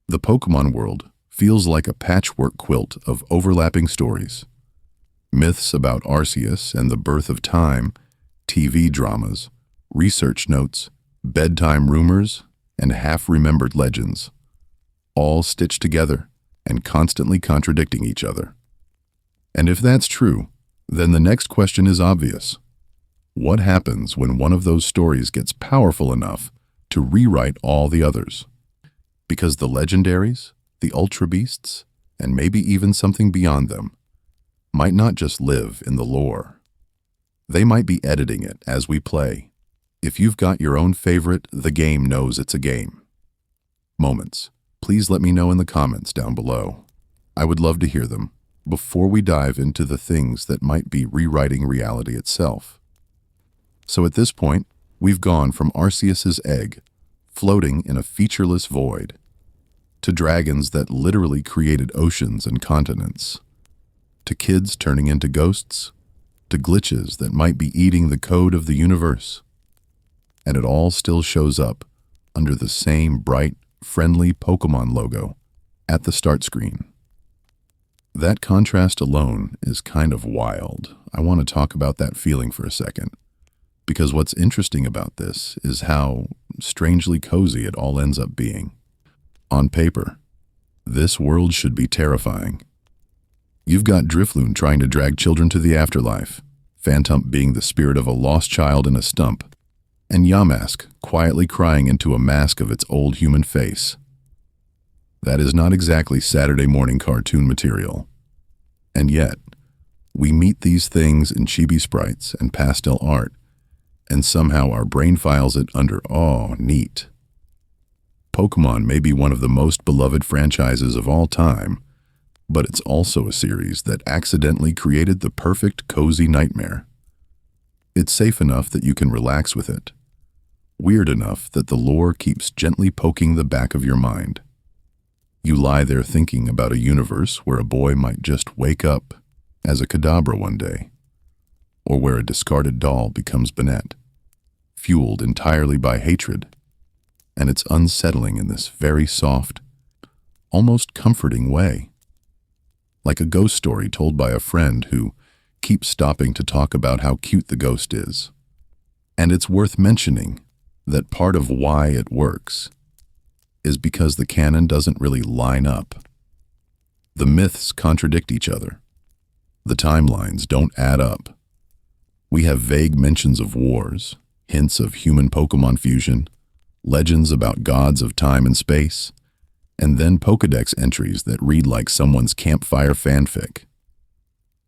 The Pokémon world feels like a patchwork quilt of overlapping stories. Myths about Arceus and the birth of time, TV dramas, research notes, bedtime rumors, and half-remembered legends, all stitched together and constantly contradicting each other. And if that's true, then the next question is obvious. What happens when one of those stories gets powerful enough to rewrite all the others? Because the legendaries, the Ultra Beasts, and maybe even something beyond them, might not just live in the lore. They might be editing it as we play. If you've got your own favorite, the game knows it's a game moments, please let me know in the comments down below. I would love to hear them before we dive into the things that might be rewriting reality itself. So at this point, we've gone from Arceus's egg, floating in a featureless void, to dragons that literally created oceans and continents, to kids turning into ghosts, to glitches that might be eating the code of the universe. And it all still shows up under the same bright, friendly Pokémon logo at the start screen. That contrast alone is kind of wild. I want to talk about that feeling for a second, because what's interesting about this is how strangely cozy it all ends up being. On paper, this world should be terrifying. You've got Drifloon trying to drag children to the afterlife, Phantom being the spirit of a lost child in a stump, and Yamask quietly crying into a mask of its old human face. That is not exactly Saturday morning cartoon material. And yet, we meet these things in chibi sprites and pastel art, and somehow our brain files it under, oh, neat. Pokémon may be one of the most beloved franchises of all time, but it's also a series that accidentally created the perfect cozy nightmare. It's safe enough that you can relax with it. Weird enough that the lore keeps gently poking the back of your mind. You lie there thinking about a universe where a boy might just wake up as a Kadabra one day, or where a discarded doll becomes Banette, fueled entirely by hatred, and it's unsettling in this very soft, almost comforting way. Like a ghost story told by a friend who keeps stopping to talk about how cute the ghost is. And it's worth mentioning that part of why it works is because the canon doesn't really line up. The myths contradict each other. The timelines don't add up. We have vague mentions of wars, hints of human Pokémon fusion, legends about gods of time and space, and then Pokédex entries that read like someone's campfire fanfic.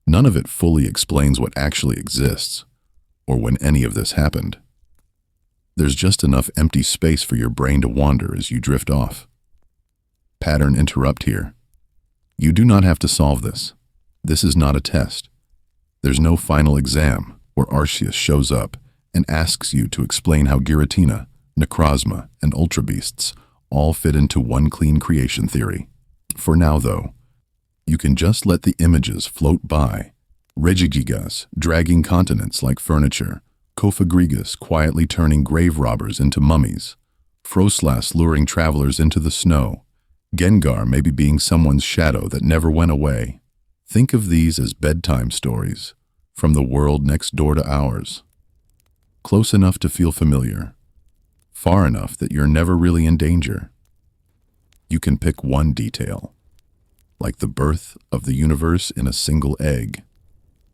None of it fully explains what actually exists, or when any of this happened. There's just enough empty space for your brain to wander as you drift off. Pattern interrupt here. You do not have to solve this. This is not a test. There's no final exam where Arceus shows up and asks you to explain how Giratina, Necrozma, and Ultra Beasts all fit into one clean creation theory. For now, though, you can just let the images float by. Regigigas dragging continents like furniture, Kofagrigus quietly turning grave robbers into mummies, Froslas luring travelers into the snow, Gengar maybe being someone's shadow that never went away. Think of these as bedtime stories from the world next door to ours. Close enough to feel familiar, far enough that you're never really in danger. You can pick one detail, like the birth of the universe in a single egg,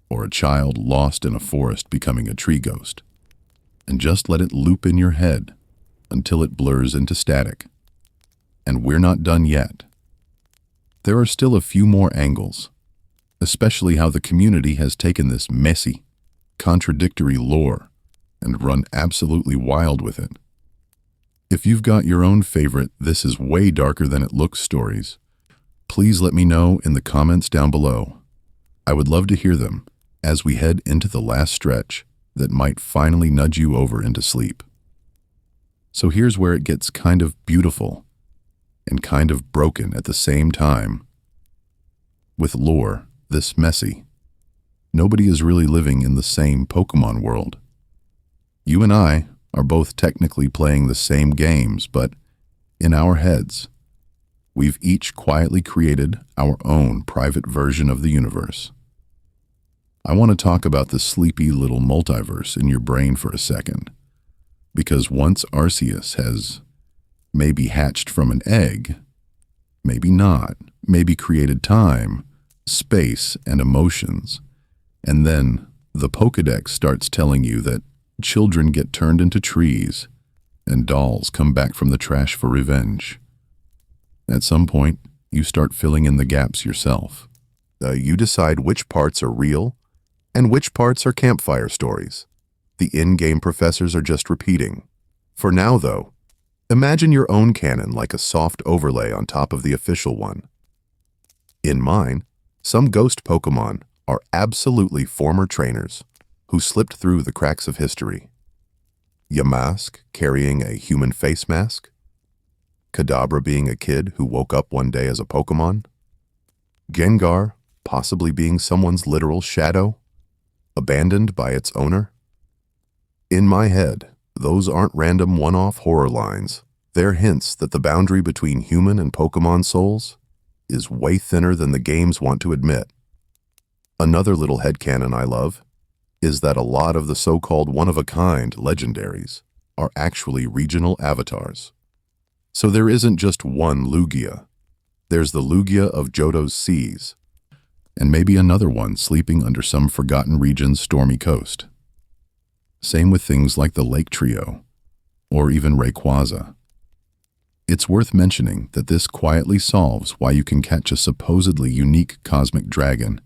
or a child lost in a forest becoming a tree ghost, and just let it loop in your head until it blurs into static. And we're not done yet. There are still a few more angles, especially how the community has taken this messy, contradictory lore and run absolutely wild with it. If you've got your own favorite "this is way darker than it looks" stories, please let me know in the comments down below. I would love to hear them as we head into the last stretch that might finally nudge you over into sleep. So here's where it gets kind of beautiful and kind of broken at the same time. With lore this messy, nobody is really living in the same Pokémon world. You and I are both technically playing the same games, but in our heads, we've each quietly created our own private version of the universe. I want to talk about the sleepy little multiverse in your brain for a second, because once Arceus has maybe hatched from an egg, maybe not, maybe created time, space, and emotions, and then the Pokédex starts telling you that children get turned into trees and dolls come back from the trash for revenge. At some point, you start filling in the gaps yourself. You decide which parts are real and which parts are campfire stories. The in-game professors are just repeating. For now, though, imagine your own canon like a soft overlay on top of the official one. In mine, some ghost Pokémon are absolutely former trainers who slipped through the cracks of history. Yamask carrying a human face mask, Kadabra being a kid who woke up one day as a Pokémon, Gengar possibly being someone's literal shadow, abandoned by its owner. In my head, those aren't random one-off horror lines. They're hints that the boundary between human and Pokémon souls is way thinner than the games want to admit. Another little headcanon I love is that a lot of the so-called one-of-a-kind legendaries are actually regional avatars. So there isn't just one Lugia. There's the Lugia of Johto's seas, and maybe another one sleeping under some forgotten region's stormy coast. Same with things like the Lake Trio, or even Rayquaza. It's worth mentioning that this quietly solves why you can catch a supposedly unique cosmic dragon,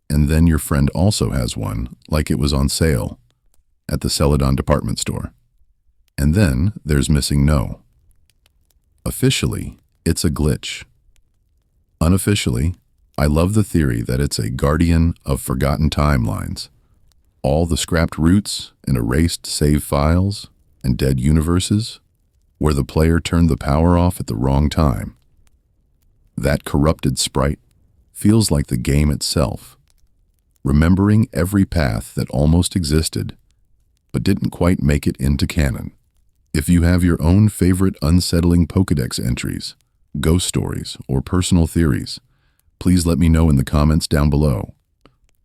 and then your friend also has one, like it was on sale, at the Celadon department store. And then there's Missing No. Officially, it's a glitch. Unofficially, I love the theory that it's a guardian of forgotten timelines. All the scrapped roots and erased save files and dead universes where the player turned the power off at the wrong time. That corrupted sprite feels like the game itself, remembering every path that almost existed but didn't quite make it into canon. If you have your own favorite unsettling Pokédex entries, ghost stories, or personal theories, please let me know in the comments down below.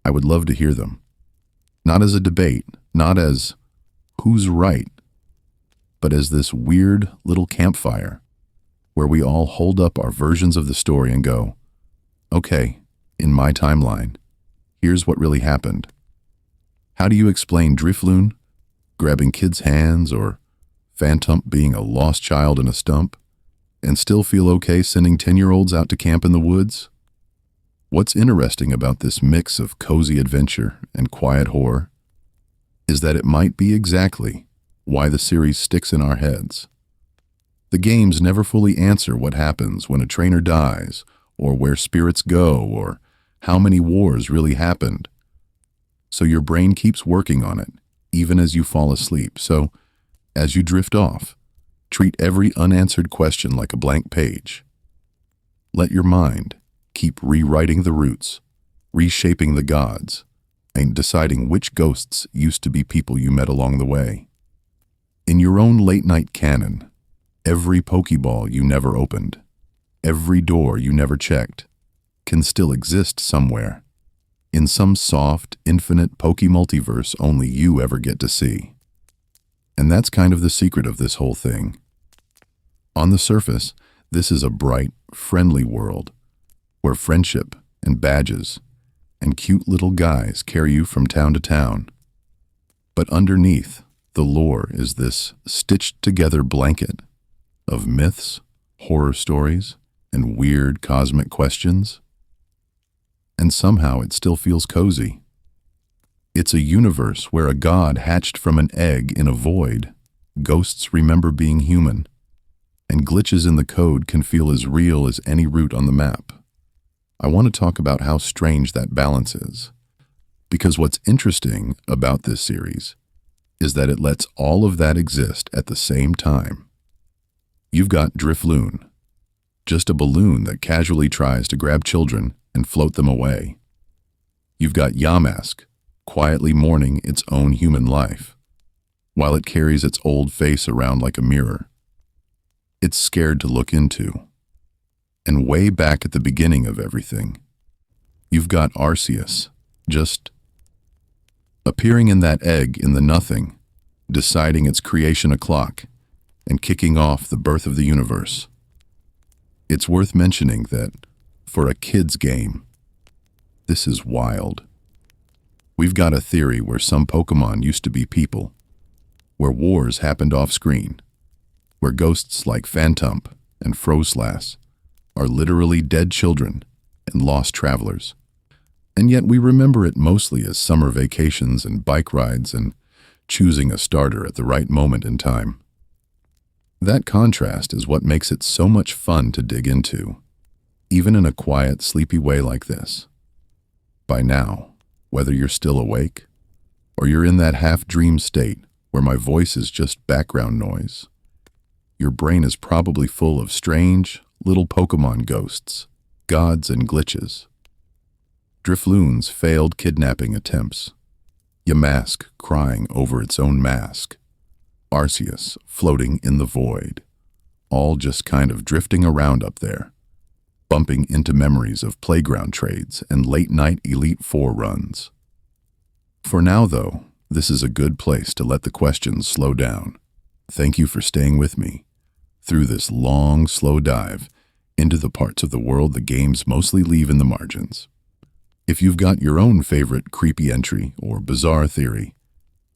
I would love to hear them. Not as a debate, not as who's right, but as this weird little campfire where we all hold up our versions of the story and go, okay, in my timeline, here's what really happened. How do you explain Drifloon grabbing kids' hands or Phantump being a lost child in a stump and still feel okay sending 10-year-olds out to camp in the woods? What's interesting about this mix of cozy adventure and quiet horror is that it might be exactly why the series sticks in our heads. The games never fully answer what happens when a trainer dies, or where spirits go, or how many wars really happened. So your brain keeps working on it, even as you fall asleep. So, as you drift off, treat every unanswered question like a blank page. Let your mind keep rewriting the roots, reshaping the gods, and deciding which ghosts used to be people you met along the way. In your own late-night canon, every Pokeball you never opened, every door you never checked, can still exist somewhere, in some soft, infinite Poke-multiverse only you ever get to see. And that's kind of the secret of this whole thing. On the surface, this is a bright, friendly world, where friendship and badges and cute little guys carry you from town to town. But underneath, the lore is this stitched-together blanket of myths, horror stories, and weird cosmic questions. And somehow it still feels cozy. It's a universe where a god hatched from an egg in a void. Ghosts remember being human, and glitches in the code can feel as real as any route on the map. I want to talk about how strange that balance is, because what's interesting about this series is that it lets all of that exist at the same time. You've got Drifloon, just a balloon that casually tries to grab children and float them away. You've got Yamask, quietly mourning its own human life, while it carries its old face around like a mirror. It's scared to look into. And way back at the beginning of everything, you've got Arceus, just appearing in that egg in the nothing, deciding its creation o'clock, and kicking off the birth of the universe. It's worth mentioning that, for a kid's game, this is wild. We've got a theory where some Pokémon used to be people, where wars happened off-screen, where ghosts like Phantump and Froslass are literally dead children and lost travelers. And yet we remember it mostly as summer vacations and bike rides and choosing a starter at the right moment in time. That contrast is what makes it so much fun to dig into, even in a quiet, sleepy way like this. By now, whether you're still awake, or you're in that half-dream state where my voice is just background noise, your brain is probably full of strange, little Pokémon ghosts, gods, and glitches. Drifloon's failed kidnapping attempts, Yamask crying over its own mask, Arceus floating in the void, all just kind of drifting around up there, bumping into memories of playground trades and late-night Elite Four runs. For now, though, this is a good place to let the questions slow down. Thank you for staying with me through this long, slow dive into the parts of the world the games mostly leave in the margins. If you've got your own favorite creepy entry or bizarre theory,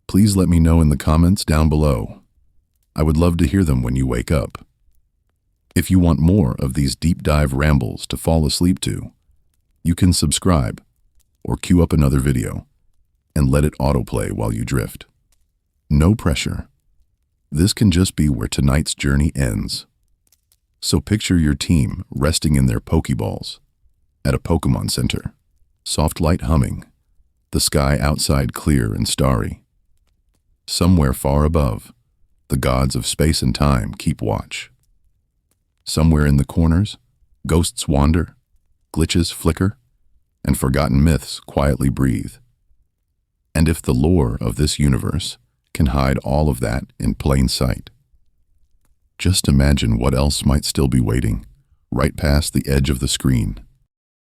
please let me know in the comments down below. I would love to hear them when you wake up. If you want more of these deep dive rambles to fall asleep to, you can subscribe or queue up another video and let it autoplay while you drift. No pressure. This can just be where tonight's journey ends. So picture your team resting in their Pokeballs at a Pokemon Center. Soft light humming, the sky outside clear and starry. Somewhere far above, the gods of space and time keep watch. Somewhere in the corners, ghosts wander, glitches flicker, and forgotten myths quietly breathe. And if the lore of this universe can hide all of that in plain sight, just imagine what else might still be waiting, right past the edge of the screen.